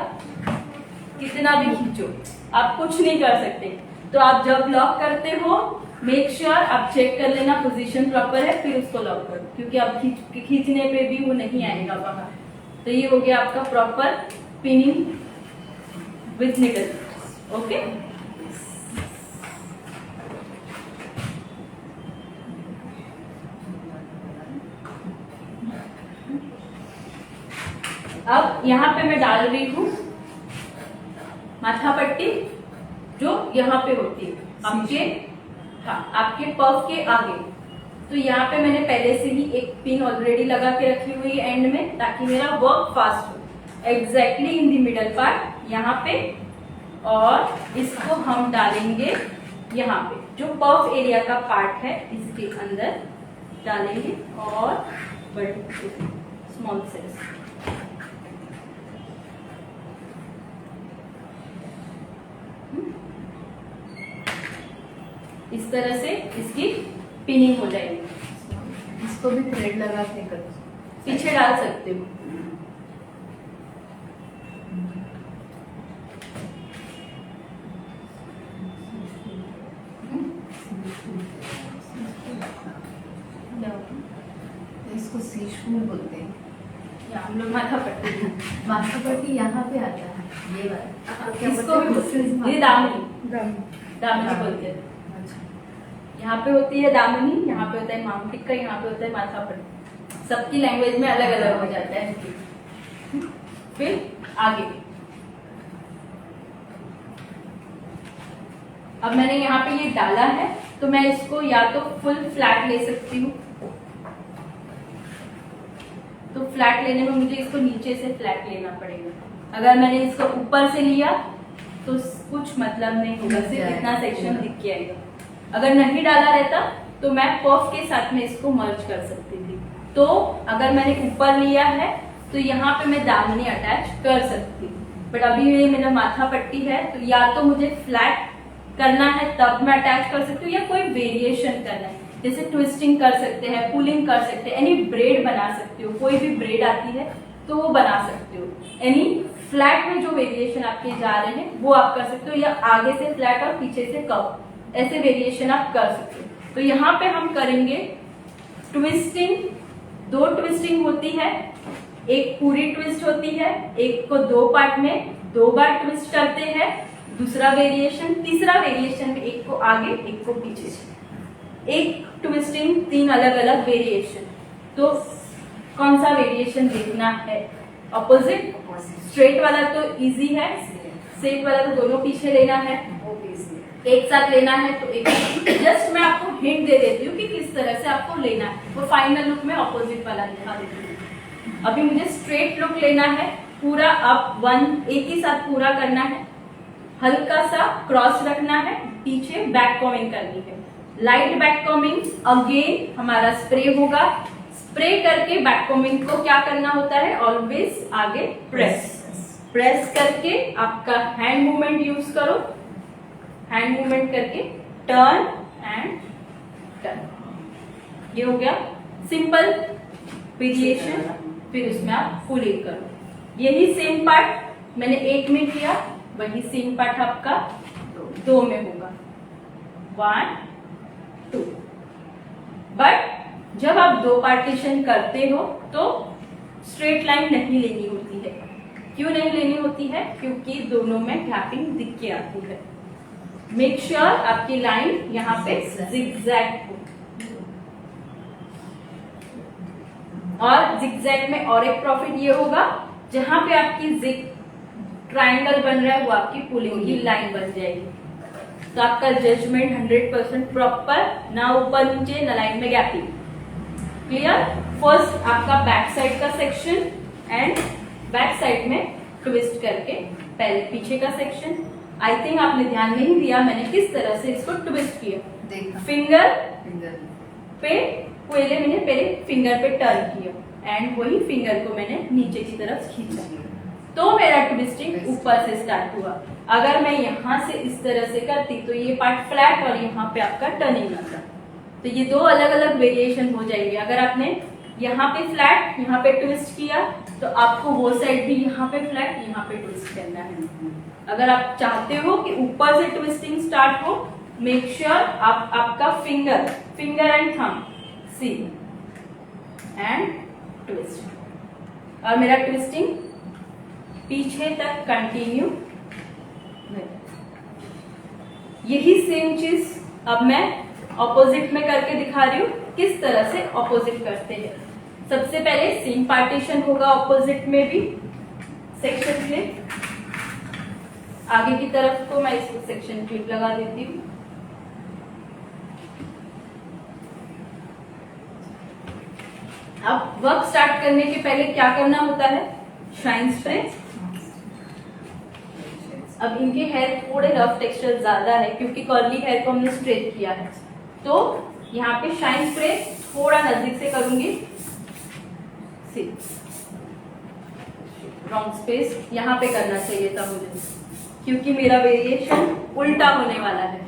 S1: कितना भी खींचो आप कुछ नहीं कर सकते। तो आप जब लॉक करते हो मेक श्योर आप चेक कर लेना पोजीशन प्रॉपर है, फिर उसको लॉक करो, क्योंकि आप खींचने पे भी वो नहीं आएगा बाहर। तो ये हो गया आपका proper pinning with needle. Okay, अब यहाँ पे मैं डाल रही हूँ माथा पट्टी, जो यहाँ पे होती है आपके पर्फ के आगे। तो यहाँ पे मैंने पहले से ही एक पिन ऑलरेडी लगा के रखी हुई है एंड में, ताकि मेरा वर्क फास्ट हो। Exactly in the middle part यहाँ पे, और इसको हम डालेंगे यहाँ पे, जो पर्फ एरिया का पार्ट है इसके अंदर डालेंगे, और बड़े स्मॉल साइज। इस तरह से इसकी पिनिंग हो जाएगी।
S3: इसको भी थ्रेड लगा के करो,
S1: पीछे डाल सकते हो।
S3: इसको सीशू में बोलते हैं,
S1: या हम लोग माथा पट्टी,
S3: माथा पट्टी यहाँ पे आता है, ये वाला।
S1: इसको भी बोलते हैं, ये दामनी बोलते हैं। यहाँ पे होती है दामनी, यहाँ पे होता है मांग टिक्का, यहाँ पे होता है माथा पट्टी। सबकी लैंग्वेज में अलग अलग हो जाता है। फिर आगे अब मैंने यहाँ पे ये डाला है, तो मैं इसको या तो फुल फ्लैट ले सकती हूँ। तो फ्लैट लेने में मुझे इसको नीचे से फ्लैट लेना पड़ेगा। अगर मैंने इसको ऊपर से लिया तो कुछ मतलब नहीं होगा, सिर्फ इतना सेक्शन दिख के आएगा। अगर नहीं डाला रहता तो मैं पर्फ के साथ में इसको मर्ज कर सकती थी। तो अगर मैंने ऊपर लिया है तो यहाँ पे मैं दामनी अटैच कर सकती हूँ, बट अभी ये मेरा माथा पट्टी है, तो या तो मुझे फ्लैट करना है तब मैं अटैच कर सकती हूँ, या कोई वेरिएशन करना है, जैसे ट्विस्टिंग कर सकते हैं, पुलिंग कर सकते हैं, एनी ब्रेड बना सकते हो, कोई भी ब्रेड आती है तो वो बना सकते हो। एनी फ्लैट में जो वेरिएशन आपके जा रहे हैं वो आप कर सकते हो, या आगे से फ्लैट और पीछे से कर्व, ऐसे वेरिएशन आप कर सकते हो। तो यहाँ पे हम करेंगे ट्विस्टिंग। 2 ट्विस्टिंग होती है, एक पूरी ट्विस्ट होती है, एक को 2 पार्ट में 2 बार ट्विस्ट करते हैं, दूसरा वेरिएशन, तीसरा वेरिएशन में एक को आगे एक को पीछे, एक ट्विस्टिंग 3 अलग अलग वेरिएशन। तो कौन सा वेरिएशन देखना है? ऑपोजिट, स्ट्रेट वाला तो इजी है, स्ट्रेट वाला तो दोनों पीछे लेना है, एक साथ लेना है तो एक। जस्ट मैं आपको हिंट दे देती हूँ कि किस तरह से आपको लेना है, वो फाइनल लुक में ऑपोजिट वाला दिखा देती हूँ। अभी मुझे स्ट्रेट लुक लेना है, पूरा अप 1 एक ही साथ पूरा करना है, हल्का सा क्रॉस रखना है, पीछे बैक कॉमिंग करनी है। लाइट बैक कॉमिंग, अगेन हमारा स्प्रे होगा। स्प्रे करके बैक कॉमिंग को क्या करना होता है, ऑलवेज आगे प्रेस करके आपका हैंड मूवमेंट यूज करो, हैंड मूवमेंट करके टर्न एंड टर्न। ये हो गया सिंपल वेरिएशन। फिर उसमें आप पुलिंग करो। यही सेम पार्ट मैंने 1 में किया, वही सेम पार्ट आपका 2 में होगा, 1 2। बट जब आप 2 पार्टीशन करते हो तो स्ट्रेट लाइन नहीं लेनी होती है। क्यों नहीं लेनी होती है, क्योंकि दोनों में गैपिंग दिख के आती है। मेक श्योर आपकी लाइन यहाँ पे जिगजैग हो। और जिगजैग में और एक प्रॉफिट ये होगा, जहां पे आपकी जिग ट्रायंगल बन रहा है वो आपकी पुलिंग की लाइन बन जाएगी। तो आपका जजमेंट 100% प्रॉपर, ना ऊपर नीचे ना लाइन में गैपिंग। क्लियर। फर्स्ट आपका बैक साइड का सेक्शन एंड बैक साइड में ट्विस्ट करके पहले पीछे का सेक्शन। आई थिंक आपने ध्यान नहीं दिया मैंने किस तरह से इसको ट्विस्ट किया। फिंगर पे पहले मैंने फिंगर पे टर्न किया एंड वही फिंगर को मैंने नीचे की तरफ खींचा, तो मेरा ट्विस्टिंग ऊपर से स्टार्ट हुआ। अगर मैं यहाँ से इस तरह से करती तो ये पार्ट फ्लैट और यहाँ पे आपका टर्निंग आता। तो ये 2 अलग अलग वेरिएशन हो जाएंगे। अगर आपने यहाँ पे फ्लैट यहाँ पे ट्विस्ट किया तो आपको वो साइड भी यहाँ पे फ्लैट यहाँ पे ट्विस्ट करना है। अगर आप चाहते हो कि ऊपर से ट्विस्टिंग स्टार्ट हो, मेक श्योर आपका फिंगर एंड थंब सी एंड ट्विस्ट, और मेरा ट्विस्टिंग पीछे तक कंटिन्यू। यही सेम चीज अब मैं ऑपोजिट में करके दिखा रही हूँ, किस तरह से ऑपोजिट करते हैं। सबसे पहले सेम पार्टीशन होगा ऑपोजिट में भी सेक्शन में। आगे की तरफ को मैं इसको सेक्शन क्लिप लगा देती हूँ। अब वर्क स्टार्ट करने के पहले क्या करना होता है, शाइन स्प्रे। अब इनके हेयर थोड़े रफ टेक्सचर ज्यादा है क्योंकि कर्ली हेयर को हमने स्ट्रेट किया है, तो यहाँ पे शाइन स्प्रे थोड़ा नजदीक से करूंगी। रॉन्ग स्पेस यहाँ पे करना चाहिए था मुझे, क्योंकि मेरा वेरिएशन उल्टा होने वाला है,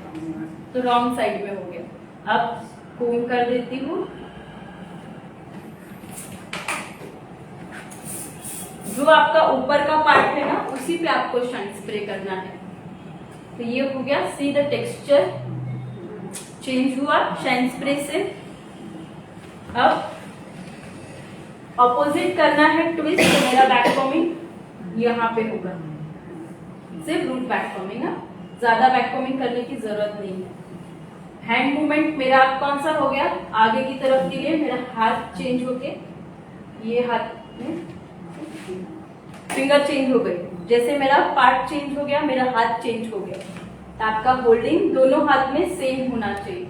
S1: तो रॉन्ग साइड में हो गया। अब कोम कर देती हूँ। जो आपका ऊपर का पार्ट है ना, उसी पे आपको शाइन स्प्रे करना है। तो ये हो गया, सी द टेक्सचर चेंज हुआ शाइन स्प्रे से। अब ऑपोजिट करना है ट्विस्ट, तो मेरा बैक कॉमिंग यहाँ पे होगा, सिर्फ रूट बैक कॉमिंग है, ज्यादा बैक कॉमिंग करने की जरूरत नहीं है। हैंड मूवमेंट मेरा कौन सा हो गया, आगे की तरफ के लिए मेरा हाथ चेंज होके ये हाथ में फिंगर चेंज हो गई। जैसे मेरा पार्ट चेंज हो गया, मेरा हाथ चेंज हो गया। तो आपका होल्डिंग दोनों हाथ में सेम होना चाहिए।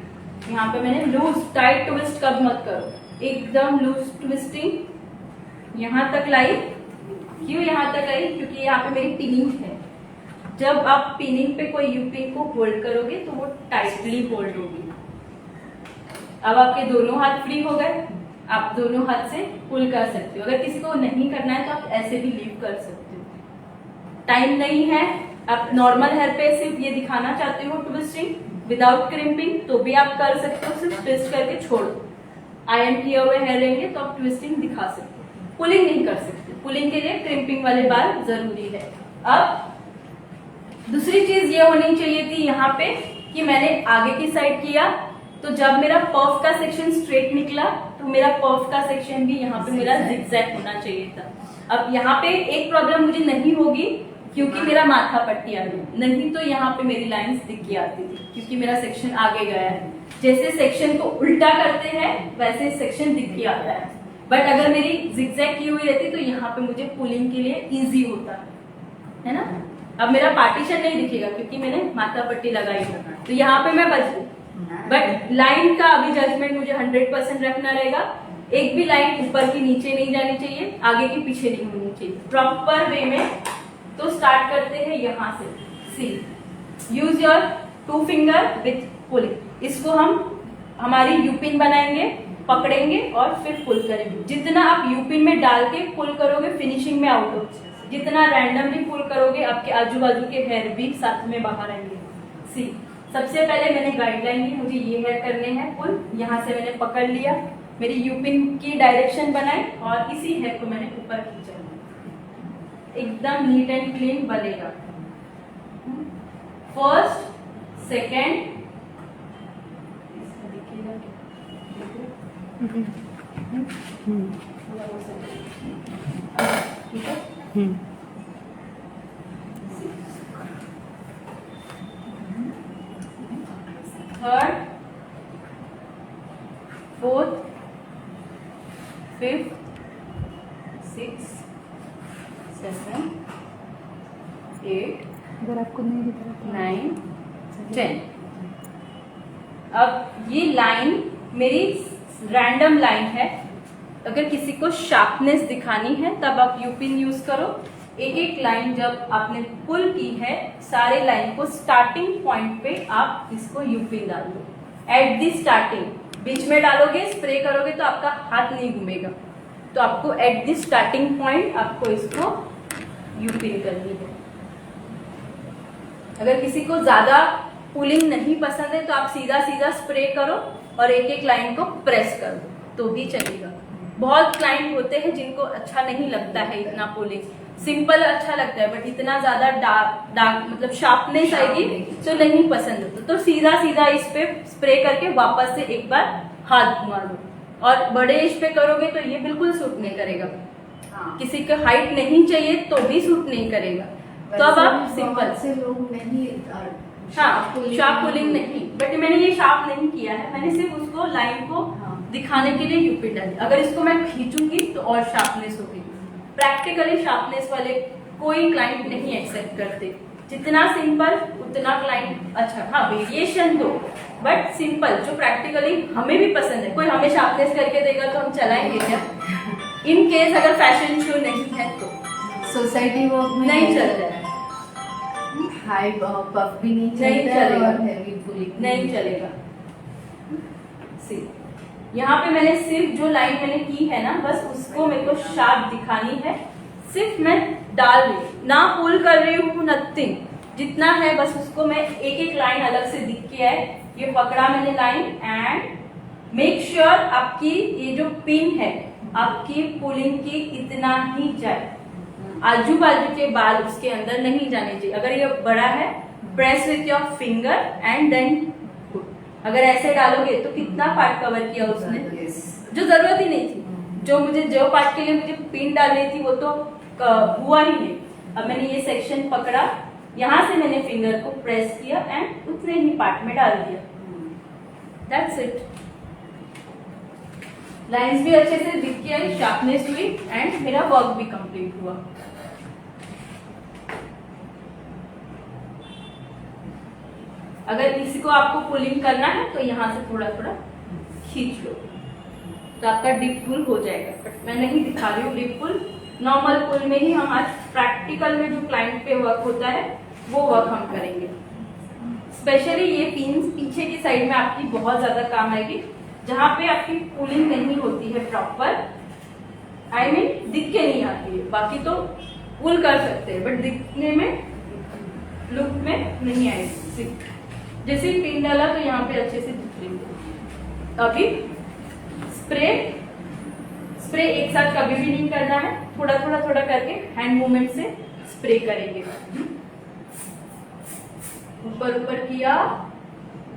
S1: यहाँ पे मैंने लूज टाइट ट्विस्ट कब मत करो, एकदम लूज ट्विस्टिंग यहाँ तक लाई। क्यों यहाँ तक आई, क्योंकि यहाँ पे मेरी पिनिंग है। जब आप पिनिंग पे कोई यूपिंग को होल्ड करोगे तो वो टाइटली होल्ड होगी। अब आपके दोनों हाथ फ्री हो गए, आप दोनों हाथ से पुल कर सकते हो। अगर किसी को नहीं करना है तो आप ऐसे भी लीव कर सकते हो। टाइम नहीं है, आप नॉर्मल हेयर पे सिर्फ ये दिखाना चाहते हो ट्विस्टिंग विदाउट क्रिम्पिंग, तो भी आप कर सकते हो। सिर्फ ट्विस्ट करके छोड़ो, आयरन किए हुए हेयर रहेंगे तो आप ट्विस्टिंग दिखा सकते हो, पुलिंग नहीं कर सकते। पुलिंग के लिए क्रिम्पिंग वाले बाल जरूरी है। अब दूसरी चीज ये होनी चाहिए थी यहाँ पे कि मैंने आगे की साइड किया, तो जब मेरा पफ का सेक्शन स्ट्रेट निकला तो मेरा पफ का सेक्शन भी यहाँ पे मेरा जिगजैग होना चाहिए था। अब यहाँ पे एक प्रॉब्लम मुझे नहीं होगी क्योंकि मेरा माथा पट्टी आ गई, नहीं तो यहाँ पे मेरी लाइंस दिख के आती थी क्योंकि मेरा सेक्शन आगे गया है। जैसे सेक्शन को उल्टा करते हैं वैसे सेक्शन दिख के आता है। बट अगर मेरी जिगजैग की हुई रहती तो यहाँ पे मुझे पुलिंग के लिए इजी होता है ना। अब मेरा पार्टीशन नहीं दिखेगा क्योंकि मैंने माथा पट्टी लगाई है, तो यहाँ पे मैं बच गई। बट लाइन का अभी जजमेंट मुझे 100% रखना रहेगा। एक भी लाइन ऊपर की नीचे नहीं जानी चाहिए, आगे की पीछे नहीं होनी चाहिए, प्रॉपर वे में। तो स्टार्ट करते हैं यहाँ से। See use your 2 finger with pulling. इसको हम हमारी यूपिन बनाएंगे, पकड़ेंगे और फिर पुल करेंगे। जितना आप यूपिन में डाल के पुल करोगे फिनिशिंग में आउट हो, जितना रैंडमली पुल करोगे आपके आजू बाजू के हेयर भी साथ में बाहर आएंगे। सी, सबसे पहले मैंने गाइडलाइन ली, मुझे ये हेयर करने हैं पुल, यहाँ से मैंने पकड़ लिया, मेरी यूपिन की डायरेक्शन बनाई और इसी हेयर को मैंने ऊपर खींचा। एकदम नीट एंड क्लीन बनेगा। फर्स्ट, सेकेंड, ठीक है। Third, fourth, fifth, six, seven, eight,
S2: अगर आपको नहीं दिख रहा
S1: 9, 10। अब ये लाइन मेरी रैंडम लाइन है। अगर किसी को शार्पनेस दिखानी है तब आप यूपिन यूज करो। एक एक लाइन जब आपने पुल की है, सारे लाइन को स्टार्टिंग पॉइंट पे आप इसको यूपिन डाल दो। एट दी स्टार्टिंग, बीच में डालोगे स्प्रे करोगे तो आपका हाथ नहीं घूमेगा, तो आपको एट दी स्टार्टिंग पॉइंट आपको इसको यूपिन करनी है। अगर किसी को ज्यादा पुलिंग नहीं पसंद है तो आप सीधा सीधा स्प्रे करो और एक एक लाइन को प्रेस कर दो तो भी चलेगा। बहुत क्लाइंट होते हैं जिनको अच्छा नहीं लगता है इतना पुलिंग, सिंपल अच्छा लगता है बट इतना ज्यादा डार्क मतलब शार्पनेस आएगी तो नहीं पसंद होता, तो सीधा सीधा इस पे स्प्रे करके वापस से एक बार हाथ घुमा दो। और बड़े एज पे करोगे तो ये बिल्कुल सूट नहीं करेगा। किसी को हाइट नहीं चाहिए तो भी सूट नहीं करेगा, तो अब आप सिंपल
S3: से लोग नहीं
S1: हाँ शार्प पुलिंग नहीं, बट मैंने ये शार्प नहीं किया है, मैंने सिर्फ उसको लाइन को दिखाने के लिए यूपिन डाली। अगर इसको मैं खींचूंगी तो और शार्पनेस होगी। प्रैक्टिकली शार्पनेस वाले कोई क्लाइंट नहीं एक्सेप्ट करते, जितना सिंपल उतना क्लाइंट अच्छा। हाँ वेरिएशन दो बट सिंपल, जो प्रैक्टिकली हमें भी पसंद है। कोई हमें शार्पनेस करके देगा तो हम चलाएंगे क्या? इन केस अगर फैशन शो नहीं है तो
S3: सोसाइटी वर्क में
S1: नहीं चल रहा है,
S3: हाई पफ भी नहीं
S1: नहीं
S3: चलता है
S1: चलेगा।
S3: और हेवी पुलिंग
S1: नहीं चलेगा। सी, यहाँ पे मैंने सिर्फ जो लाइन मैंने की है ना बस उसको मेरे को शार्प दिखानी है, सिर्फ मैं डाल रही हूँ, ना पुल कर रही हूँ, नथिंग। जितना है बस उसको मैं एक एक लाइन अलग से दिख के आए। ये पकड़ा मैंने लाइन एंड मेक श्योर आपकी ये जो पिन है आपकी पुलिंग की इतना ही जाए, आजू बाजू के बाल उसके अंदर नहीं जाने चाहिए। अगर ये बड़ा है press with your finger and then अगर ऐसे डालोगे तो कितना पार्ट कवर किया उसने, जो जरूरत ही नहीं थी। जो पार्ट के लिए मुझे पिन डालनी थी वो तो हुआ ही नहीं। अब मैंने ये सेक्शन पकड़ा, यहाँ से मैंने फिंगर को प्रेस किया एंड उतने ही पार्ट में डाल दिया। That's it. लाइंस भी अच्छे से दिख के आई, शार्पनेस हुई एंड मेरा वर्क भी कंप्लीट हुआ। अगर किसी को आपको पुलिंग करना है तो यहाँ से थोड़ा थोड़ा खींच लो तो आपका डिप पुल हो जाएगा, बट मैं नहीं दिखा रही हूँ डिप पुल। नॉर्मल पुल में ही हम आज प्रैक्टिकल में जो क्लाइंट पे वर्क होता है वो वर्क हम करेंगे। स्पेशली ये पिन पीछे की साइड में आपकी बहुत ज्यादा काम आएगी, जहाँ पे आपकी पुलिंग नहीं होती है प्रॉपर, आई मीन दिख के नहीं आती है। बाकी तो पुल कर सकते हैं बट दिखने में लुक में नहीं आएगी। जैसे ही पिन डाला तो यहाँ पे अच्छे से दिख रही है। अभी स्प्रे एक साथ कभी भी नहीं करना है, थोड़ा थोड़ा करके हैंड मूवमेंट से स्प्रे करेंगे। ऊपर ऊपर किया,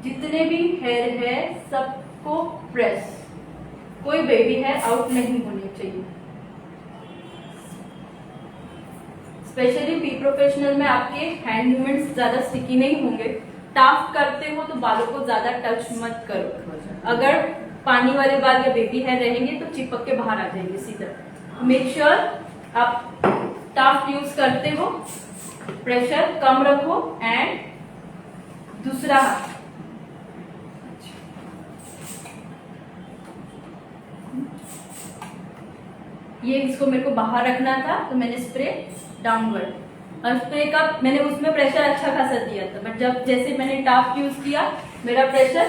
S1: जितने भी हेयर है सबको प्रेस, कोई बेबी हेयर आउट नहीं होने चाहिए। स्पेशली बी प्रोफेशनल में आपके हैंड मूवमेंट्स ज्यादा स्टिकी नहीं होंगे। टाफ करते हो तो बालों को ज्यादा टच मत करो। अगर पानी वाले बाल या बेबी हेयर रहेंगे तो चिपक के बाहर आ जाएंगे सीधा। मेक श्योर आप टाफ यूज करते हो, प्रेशर कम रखो एंड दूसरा हाथ ये इसको मेरे को बाहर रखना था तो मैंने स्प्रे डाउनवर्ड, और स्प्रे का मैंने उसमें प्रेशर अच्छा खासा दिया था, बट जब जैसे मैंने टाफ यूज किया मेरा प्रेशर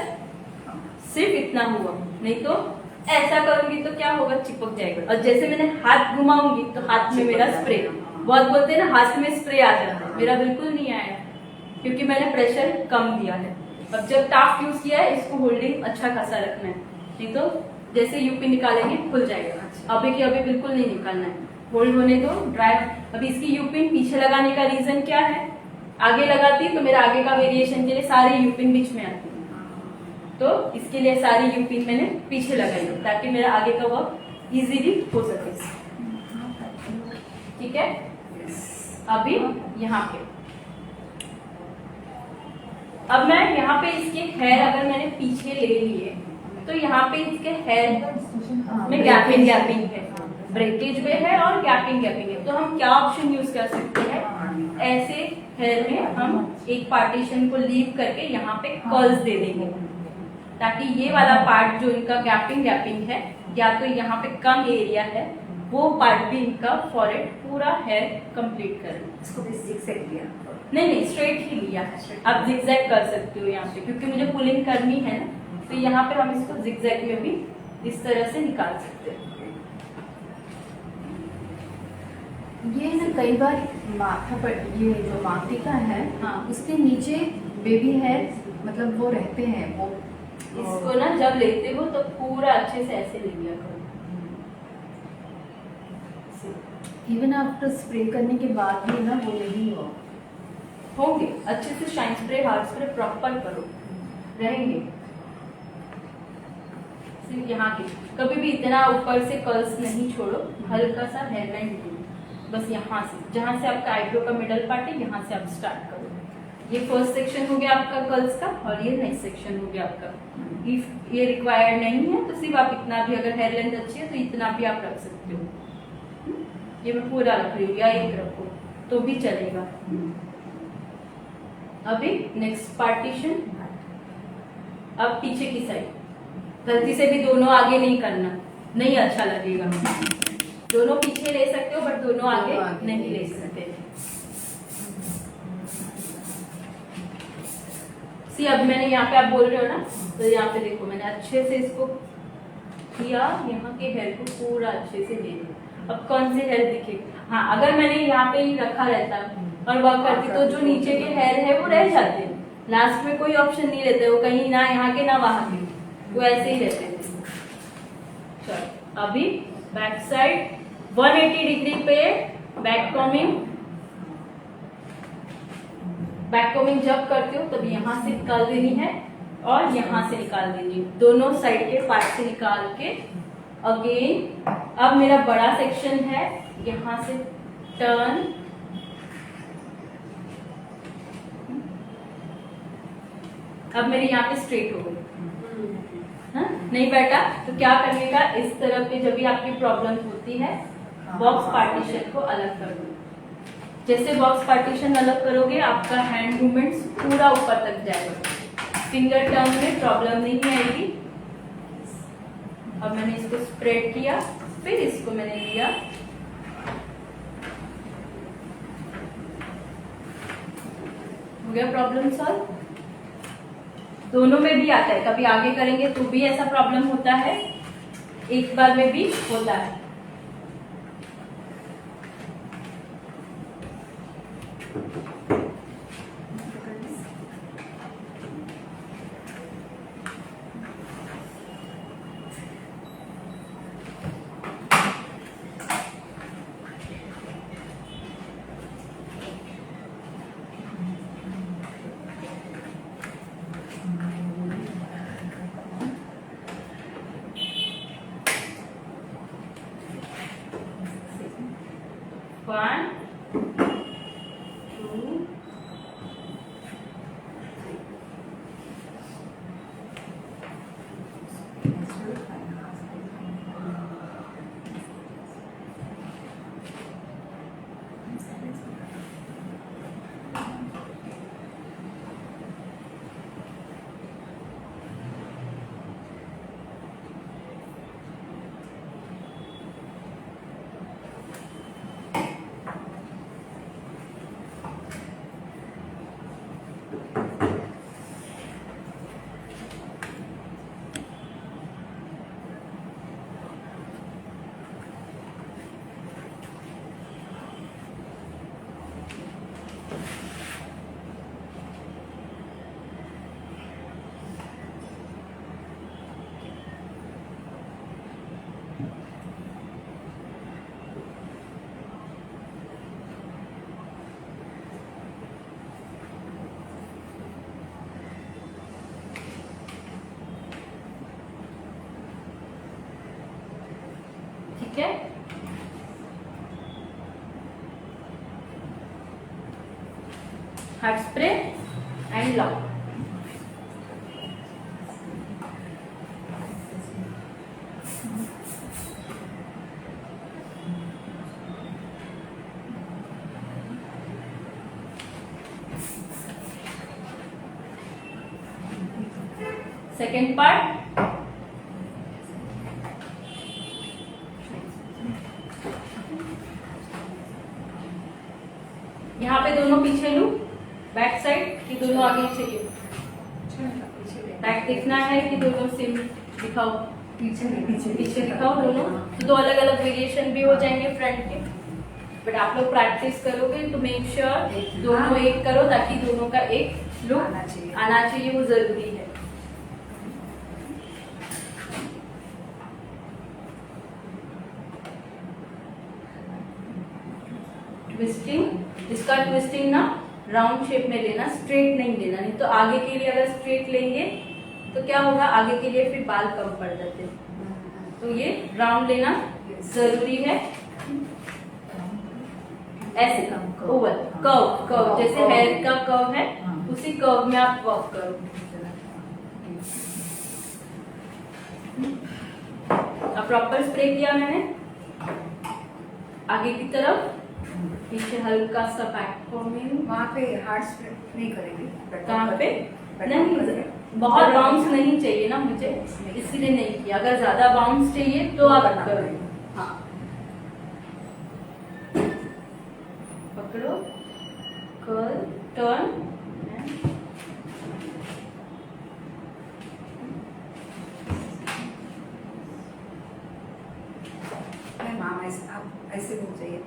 S1: सिर्फ इतना हुआ, नहीं तो ऐसा करूंगी तो क्या होगा, चिपक जाएगा। और जैसे मैंने हाथ घुमाऊंगी तो हाथ में मेरा स्प्रे, बहुत बोलते हैं ना हाथ में स्प्रे आ जाता है, मेरा बिल्कुल नहीं आया क्योंकि मैंने प्रेशर कम दिया है। अब जब टाफ यूज किया है इसको होल्डिंग अच्छा खासा रखना है, नहीं तो जैसे यूपी निकालेंगे खुल जाएगा। अभी की अभी बिल्कुल नहीं निकालना है, होल्ड होने दो ड्राई। अभी इसकी यूपिन पीछे लगाने का रीजन क्या है, आगे लगाती तो मेरा आगे का वेरिएशन के लिए सारी यूपिन बीच में आती, तो इसके लिए सारी यूपिन मैंने पीछे लगाई ताकि मेरा आगे का वर्क इजीली हो सके। ठीक है, अभी यहाँ पे अब मैं यहाँ पे इसके हेयर अगर मैंने पीछे ले लिए तो यहाँ पे इसके हेयर में गैपिंग है, ब्रेकेज में है और गैपिंग है। तो हम क्या ऑप्शन यूज कर सकते हैं, ऐसे हेयर में हम एक पार्टीशन को लीव करके यहाँ पे कर्ल्स दे देंगे ताकि ये वाला पार्ट जो इनका गैपिंग है या तो यहाँ पे कम एरिया है वो पार्ट भी इनका फॉरहेड पूरा हेयर कंप्लीट करें।
S3: इसको भी zigzag किया।
S1: नहीं स्ट्रेट ही लिया है, आप जिगजैग कर सकते हो यहाँ पे क्योंकि मुझे पुलिंग करनी है ना, तो यहाँ पे हम इसको जिगजैग में भी इस तरह से निकाल सकते हैं।
S3: ये ना कई बार माथा पर ये जो माथिका है,
S1: हाँ।
S3: उसके नीचे बेबी हेयर मतलब वो रहते हैं, वो
S1: इसको ना जब लेते हो तो पूरा अच्छे से ऐसे ले लिया करो।
S3: इवन आफ्टर स्प्रे करने के बाद भी ना वो नहीं
S1: होंगे अच्छे से, shine spray hard spray proper करो, रहेंगे। सिर्फ यहाँ के कभी भी इतना ऊपर से कर्ल्स नहीं छोड़ो, हल्का सा हेयर बैंड दो बस यहाँ से, जहाँ से आपका आईब्रो का मिडल पार्ट है यहाँ से आप स्टार्ट करो। ये फर्स्ट सेक्शन हो गया आपका कर्ल्स का और ये नेक्स्ट सेक्शन हो गया आपका। इफ ये रिक्वायर्ड नहीं है तो सिर्फ आप इतना भी, अगर हेयर लेंथ अच्छी है तो इतना भी आप रख सकते हो। ये मैं पूरा रख रही हूँ या एक रखो तो भी चलेगा। अभी नेक्स्ट पार्टीशन, अब पीछे की साइड, गलती से भी दोनों आगे नहीं करना, नहीं अच्छा लगेगा। दोनों पीछे ले सकते हो बट दोनों आगे नहीं ले सकते। सी अब मैंने यहाँ पे, आप बोल रहे हो ना, तो यहाँ पे देखो मैंने अच्छे से इसको किया, यहाँ के हेयर को पूरा अच्छे से ले लिया। अब कौन से हेयर दिखे, हाँ अगर मैंने यहाँ पे ही रखा रहता और वर्क करती तो जो नीचे के हेयर है वो रह जाते, लास्ट में कोई ऑप्शन नहीं रहते, वो कहीं ना यहाँ के ना वहां के, वो ऐसे ही रहते थे। चलो अभी बैक साइड 180 डिग्री पे बैक कॉमिंग जब करते हो तब यहाँ से निकाल देनी है और यहाँ से निकाल देनी है, दोनों साइड के पार्ट से निकाल के अगेन। अब मेरा बड़ा सेक्शन है, यहाँ से टर्न, अब मेरे यहाँ पे स्ट्रेट हो गई। हाँ नहीं बैठा तो क्या करिएगा, इस तरह पे जब भी आपकी प्रॉब्लम होती है बॉक्स पार्टीशन को अलग कर दो। जैसे बॉक्स पार्टीशन अलग करोगे आपका हैंड मूवमेंट्स पूरा ऊपर तक जाएगा, फिंगर टर्न में प्रॉब्लम नहीं आएगी। अब मैंने इसको स्प्रेड किया, फिर इसको मैंने लिया, हो गया प्रॉब्लम सॉल्व। दोनों में भी आता है, कभी आगे करेंगे तो भी ऐसा प्रॉब्लम होता है, एक बार में भी होता है। One, two, ठीक है, hard spray and lock. Second part, यहाँ पे दोनों पीछे लू, बैक साइड कि दोनों आगे चाहिए, बैक दिखना है कि दोनों सेम दिखाओ, पीछे दिखाओ दोनों, तो दो अलग अलग वेरिएशन भी हो जाएंगे फ्रंट के। बट आप लोग प्रैक्टिस करोगे तो मेक श्योर दोनों एक करो ताकि दोनों का एक लुक आना चाहिए, वो जरूरी है। ट्विस्टिंग, इसका ट्विस्टिंग ना राउंड शेप में लेना, स्ट्रेट नहीं लेना, नहीं तो आगे के लिए अगर स्ट्रेट लेंगे तो क्या होगा, आगे के लिए फिर बाल कम पड़ जाते हैं। तो ये राउंड लेना जरूरी है, ऐसे ओवल कर्व, जैसे हेयर का कर्व है उसी कर्व में आप वर्क करो। अब प्रॉपर स्प्रे किया मैंने आगे की तरफ, पीछे हल्का सा बैक फॉर्मिंग।
S3: वहाँ पे हार्ड स्प्रे नहीं करेंगे,
S1: कहाँ पे? नहीं, बहुत बाउंस नहीं चाहिए ना मुझे, इसलिए नहीं किया। अगर ज्यादा बाउंस चाहिए तो आप करो। हाँ, पकड़ो, कर्ल, टर्न,
S3: ऐसे नहीं चाहिए,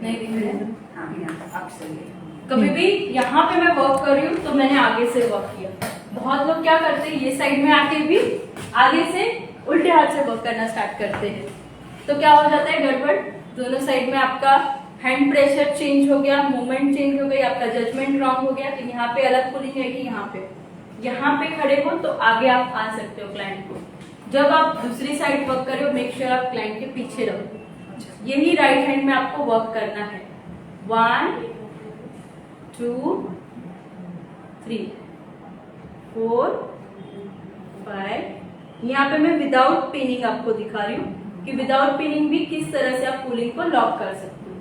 S1: नहीं दिख रहे हैं?
S3: हाँ यहाँ आप सही है।
S1: कभी भी यहाँ पे मैं वर्क कर रही हूँ तो मैंने आगे से वर्क किया। बहुत लोग क्या करते हैं, ये साइड में आके भी आगे से उल्टे हाथ से वर्क करना स्टार्ट करते हैं, तो क्या हो जाता है गड़बड़, दोनों साइड में आपका हैंड प्रेशर चेंज हो गया, मूवमेंट चेंज हो गई, आपका जजमेंट रॉन्ग हो गया। तो यहाँ पे अलग पुलिंग है कि यहाँ पे खड़े हो तो आगे आप आ सकते हो क्लाइंट को। जब आप दूसरी साइड वर्क कर रहे हो, मेक श्योर आप क्लाइंट के पीछे रहो। यही राइट हैंड में आपको वर्क करना है। 1 2 3 4 5। यहाँ पे मैं विदाउट पिनिंग आपको दिखा रही हूँ कि विदाउट पिनिंग भी किस तरह से आप पुलिंग को लॉक कर सकते हो।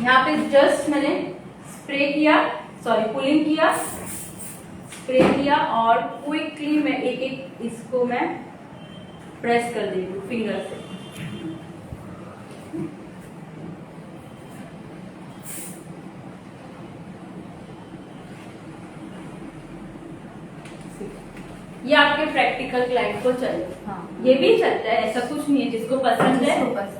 S1: यहाँ पे जस्ट मैंने स्प्रे किया, सॉरी पुलिंग किया, स्प्रे किया और क्विकली मैं एक इसको मैं प्रेस कर दे रही हूँ फिंगर से। ये आपके प्रैक्टिकल क्लाइंट को चाहिए। हाँ, ये भी चलता है, ऐसा कुछ नहीं है, जिसको पसंद है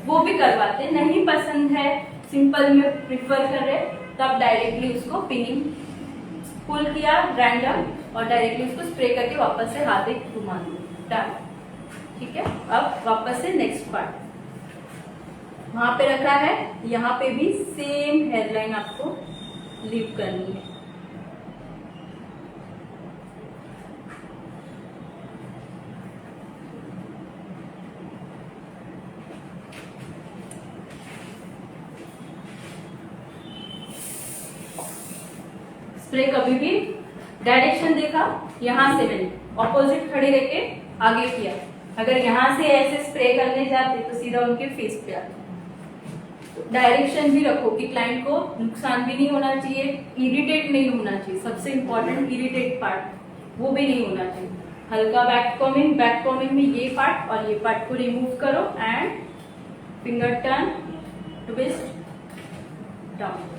S1: वो भी करवाते हैं, नहीं पसंद है सिंपल में प्रिफर कर रहे तो आप डायरेक्टली उसको पिनिंग पुल किया रैंडम और डायरेक्टली उसको स्प्रे करके वापस से हाथ एक घुमा दिया। ठीक है, अब वापस से नेक्स्ट पार्ट वहां पे रखा है, यहाँ पे भी सेम हेयरलाइन आपको लीव करनी है। स्प्रे कभी भी डायरेक्शन देखा, यहाँ से मैंने ऑपोजिट खड़े रह के आगे किया। अगर यहाँ से ऐसे स्प्रे करने जाते तो सीधा उनके फेस पे आते। डायरेक्शन भी रखो कि क्लाइंट को नुकसान भी नहीं होना चाहिए, इरिटेट नहीं होना चाहिए। सबसे इम्पोर्टेंट इरिटेट पार्ट वो भी नहीं होना चाहिए। हल्का बैक कॉमिंग में ये पार्ट और ये पार्ट को रिमूव करो and finger turn, twist, down.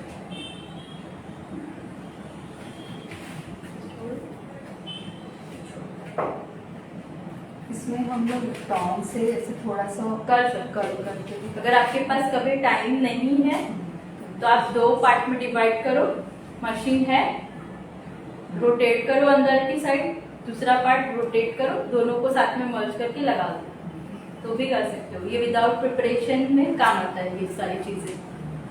S3: इसमें हम लोग टॉन्ग से ऐसे थोड़ा सा
S1: कर सकते। अगर आपके पास कभी टाइम नहीं है तो आप 2 पार्ट में डिवाइड करो, मशीन है, रोटेट करो अंदर की साइड, दूसरा पार्ट रोटेट करो, दोनों को साथ में मर्ज करके लगा दो, तो भी कर सकते हो। ये विदाउट प्रिपरेशन में काम आता है ये सारी चीजें।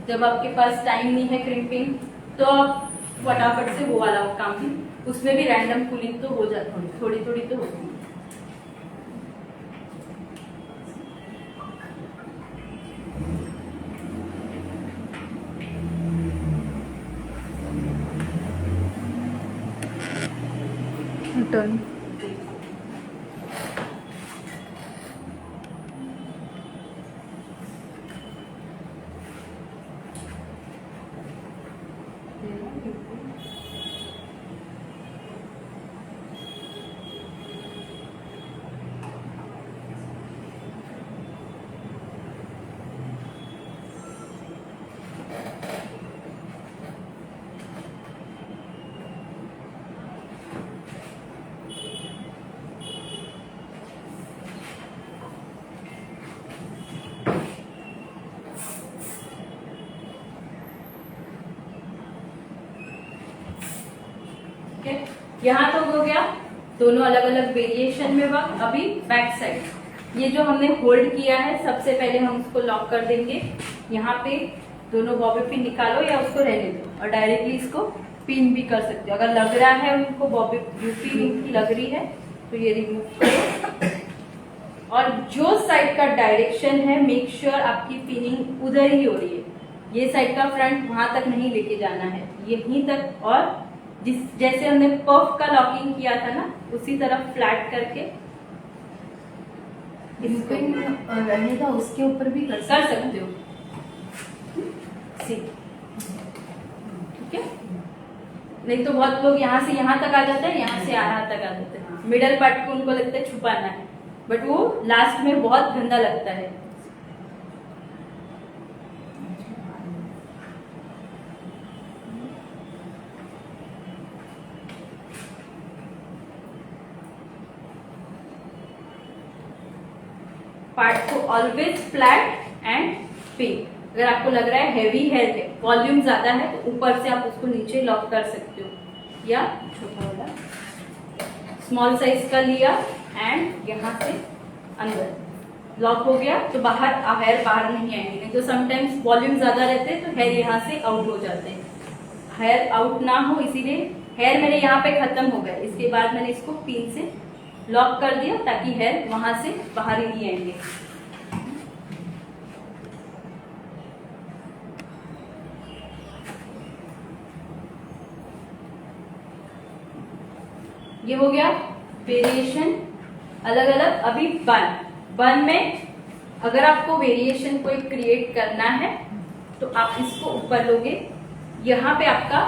S1: जब आपके पास टाइम नहीं है क्रिम्पिंग, तो आप फटाफट से वो वाला काम भी, उसमें भी रैंडम कूलिंग तो हो जाती है, थोड़ी थोड़ी तो होती है।
S2: टर्न
S1: यहाँ तो हो गया दोनों अलग अलग वेरिएशन में वर्क। अभी बैक साइड, ये जो हमने होल्ड किया है, सबसे पहले हम उसको लॉक कर देंगे। यहाँ पे दोनों बॉबी पिन निकालो या उसको रहने दो, और डायरेक्टली इसको पिन भी कर सकते हो। अगर लग रहा है उनको बॉबी यूपी की लग रही है तो ये रिमूव करो, और जो साइड का डायरेक्शन है मेक श्योर आपकी पिनिंग उधर ही हो रही है। ये साइड का फ्रंट वहां तक नहीं लेके जाना है, यहीं तक। और जैसे हमने पफ का लॉकिंग किया था ना, उसी तरह फ्लैट करके इसको
S3: रहेगा, उसके ऊपर भी कर
S1: सकते हो। ठीक है, नहीं तो बहुत लोग यहाँ से यहाँ तक आ जाते हैं, यहाँ से यहाँ तक आ जाते हैं। मिडल पार्ट को उनको लगता है छुपाना है, बट वो लास्ट में बहुत गंदा लगता है। पार्ट को ऑलवेज फ्लैट एंड पिन। अगर आपको लग रहा है हैवी है, वॉल्यूम ज्यादा है, तो ऊपर से आप उसको नीचे लॉक कर सकते हो, या छोटा वाला स्मॉल साइज का लिया एंड यहाँ से अंदर लॉक हो गया, तो बाहर हेयर बाहर नहीं आएंगे। नहीं तो समटाइम्स वॉल्यूम ज्यादा रहते हैं तो हेयर यहाँ से आउट हो जाते हैं। हेयर आउट ना हो, इसीलिए हेयर मेरे यहाँ पे खत्म हो गया, इसके बाद मैंने इसको पिन से लॉक कर दिया ताकि हेयर वहां से बाहर ही नहीं आएंगे। ये हो गया वेरिएशन अलग अलग। अभी बन में अगर आपको वेरिएशन कोई क्रिएट करना है तो आप इसको ऊपर लोगे, यहाँ पे आपका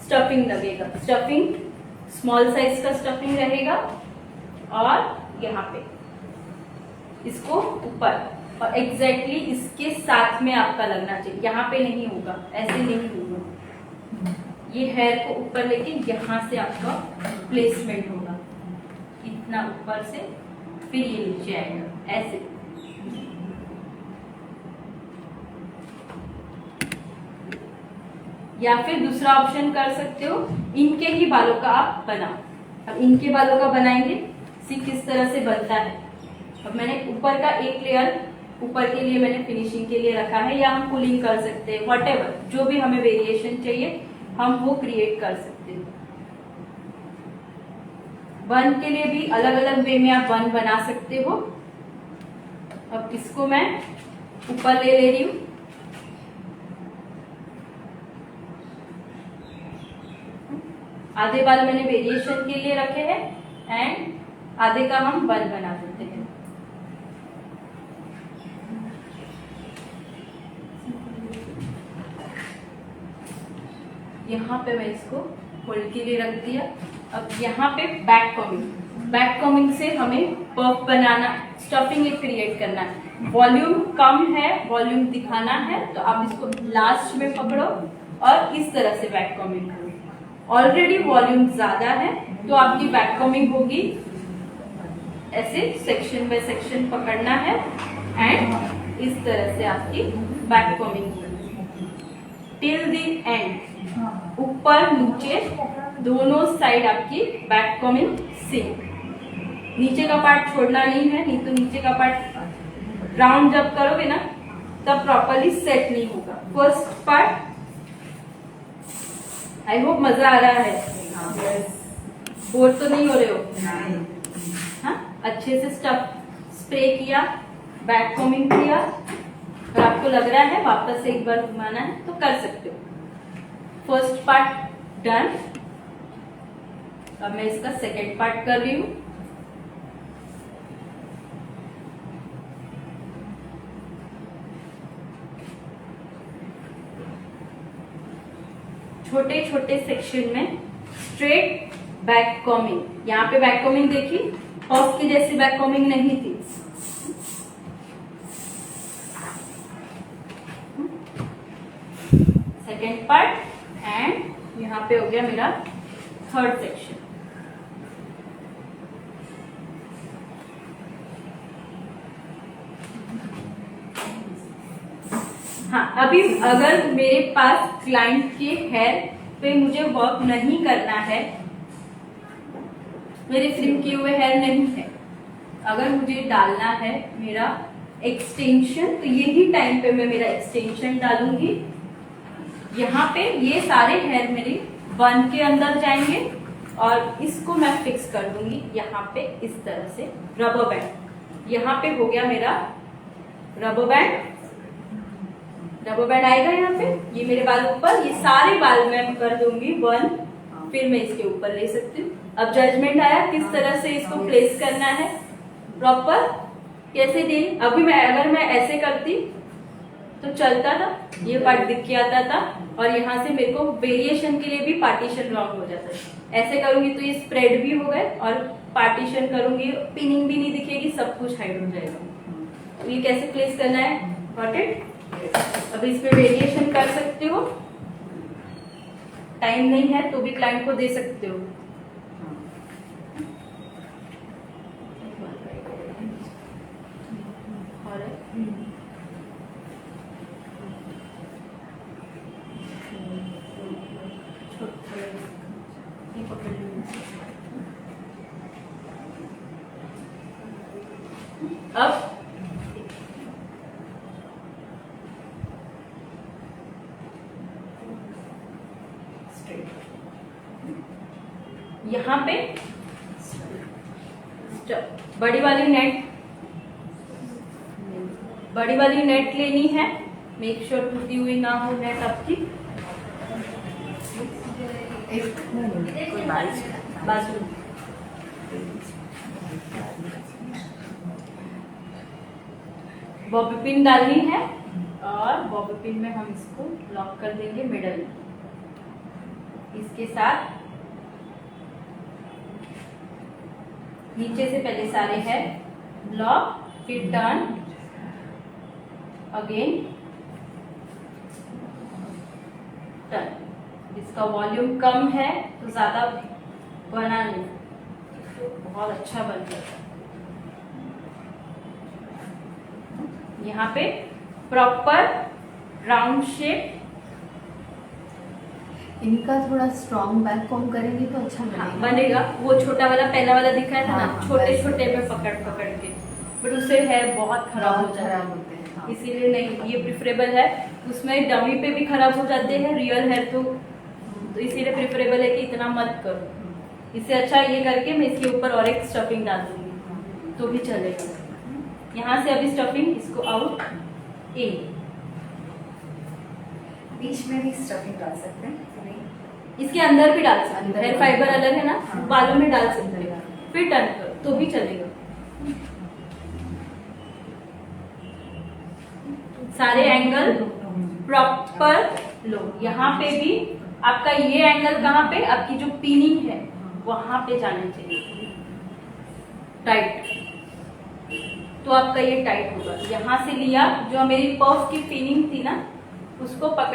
S1: स्टफिंग लगेगा। स्टफिंग स्मॉल साइज का स्टफिंग रहेगा, और यहाँ पे इसको ऊपर, और एग्जैक्टली इसके साथ में आपका लगना चाहिए, यहाँ पे नहीं होगा, ऐसे नहीं होगा। ये हेयर को ऊपर लेके यहाँ से आपका प्लेसमेंट होगा, इतना ऊपर से, फिर ये नीचे आएगा ऐसे। या फिर दूसरा ऑप्शन कर सकते हो, इनके ही बालों का आप बनाओ। अब इनके बालों का बनाएंगे, सी किस तरह से बनता है। अब मैंने ऊपर का एक लेयर ऊपर के लिए मैंने फिनिशिंग के लिए रखा है, या हम कूलिंग कर सकते हैं, व्हाटएवर जो भी हमें वेरिएशन चाहिए हम वो क्रिएट कर सकते हैं। बन के लिए भी अलग अलग वे में आप बन बना सकते हो। अब इसको मैं ऊपर ले रही हूँ, आधे बाल मैंने वेरिएशन के लिए रखे हैं एंड आधे का हम बन बना देते हैं। यहाँ पे मैं इसको होल्ड के लिए रख दिया। अब यहाँ पे बैक कॉमिंग से हमें पफ बनाना, स्टफिंग एक क्रिएट करना है। वॉल्यूम कम है, वॉल्यूम दिखाना है, तो आप इसको लास्ट में पकड़ो और इस तरह से बैक कॉमिंग करो। ऑलरेडी वॉल्यूम ज्यादा है तो आपकी बैक कॉमिंग होगी ऐसे, सेक्शन बाय सेक्शन पकड़ना है एंड इस तरह से आपकी बैक कॉमिंग होगी। टिल द एंड, ऊपर नीचे दोनों साइड आपकी बैक कॉमिंग सेम। नीचे का पार्ट छोड़ना नहीं है, नहीं तो नीचे का पार्ट राउंड जब करोगे ना तब प्रॉपरली सेट नहीं होगा। फर्स्ट पार्ट, आई होप मजा आ रहा है, बोर तो नहीं हो रहे हो? हाँ, अच्छे से स्टफ स्प्रे किया, बैक कॉमिंग किया, और आपको लग रहा है वापस से एक बार घुमाना है तो कर सकते हो। First part done. अब मैं इसका सेकेंड पार्ट कर रही हूं। छोटे छोटे सेक्शन में स्ट्रेट बैक कॉमिंग। यहाँ पे बैक कॉमिंग देखी, हॉर्स की जैसी बैक कॉमिंग नहीं थी। सेकेंड पार्ट, एंड यहाँ पे हो गया मेरा थर्ड सेक्शन। हाँ, अभी अगर मेरे पास क्लाइंट के हेयर पे मुझे वर्क नहीं करना है, मेरे ट्रिम किए हुए हेयर नहीं है, अगर मुझे डालना है मेरा एक्सटेंशन, तो यही टाइम पे मैं मेरा एक्सटेंशन डालूंगी। यहाँ पे ये सारे हेयर मेरे बन के अंदर जाएंगे और इसको मैं फिक्स कर दूंगी यहाँ पे इस तरह से रबर बैंड। यहाँ पे हो गया मेरा रबर बैंड, रबर बैंड आएगा यहाँ पे, ये मेरे बाल ऊपर, ये सारे बाल मैं कर दूंगी बन, फिर मैं इसके ऊपर ले सकती हूँ। अब जजमेंट आया किस तरह से इसको प्लेस करना है प्रॉपर, कैसे दी। अभी अगर मैं ऐसे करती तो चलता था, ये पार्ट दिख के आता था, और यहाँ से मेरे को वेरिएशन के लिए भी पार्टीशन रॉन्ग हो जाता है। ऐसे करूंगी तो ये स्प्रेड भी हो गए, और पार्टीशन करूंगी पिनिंग भी नहीं दिखेगी, सब कुछ हाइड हो जाएगा। तो ये कैसे प्लेस करना है, गॉट इट। अब इसमें वेरिएशन कर सकते हो, टाइम नहीं है तो भी क्लाइंट को दे सकते हो। अब यहाँ पे बड़ी वाली नेट लेनी है, मेक श्योर टूटी हुई ना हो नेट आपकी। बाजू बॉबी पिन डालनी है, और बॉबी पिन में हम इसको लॉक कर देंगे मिडल में। इसके साथ नीचे से पहले सारे है लॉक, फिर टर्न अगेन, टर्न। इसका वॉल्यूम कम है तो ज्यादा बना नहीं, बहुत अच्छा बन जाता है। यहाँ पे प्रॉपर राउंड शेप।
S3: इनका थोड़ा स्ट्रॉन्ग बैक कॉम करेंगे तो अच्छा बनेगा।
S1: बनेगा। वो छोटा वाला पहला वाला दिखाया था ना,
S3: हाँ,
S1: छोटे छोटे में पकड़ के, बट उससे हेयर बहुत खराब हो जाता
S3: खराब होते हैं। हाँ।
S1: इसीलिए नहीं, ये प्रिफरेबल है। उसमें डमी पे भी खराब हो जाते हैं, रियल हेयर तो इसीलिए प्रिफरेबल है कि इतना मत करो। इससे अच्छा ये करके मैं इसके ऊपर और एक स्टफिंग डाल दूंगी तो भी चलेगा। यहाँ से अभी स्टफिंग इसको आउट इन,
S3: बीच में भी स्टफिंग डाल सकते हैं,
S1: इसके अंदर भी डाल सकते हैं। हेयर फाइबर अलग है ना,
S3: हाँ।
S1: बालों में डाल सकते हैं, फिर टर्न करो तो भी चलेगा। सारे एंगल प्रॉपर लो। यहाँ पे भी आपका ये एंगल कहाँ पे, आपकी जो पिनिंग है वहां पे जाने चाहिए टाइट, तो आपका ये टाइट होगा। यहाँ से लिया, जो मेरी पर्स की पिनिंग थी ना उसको पकड़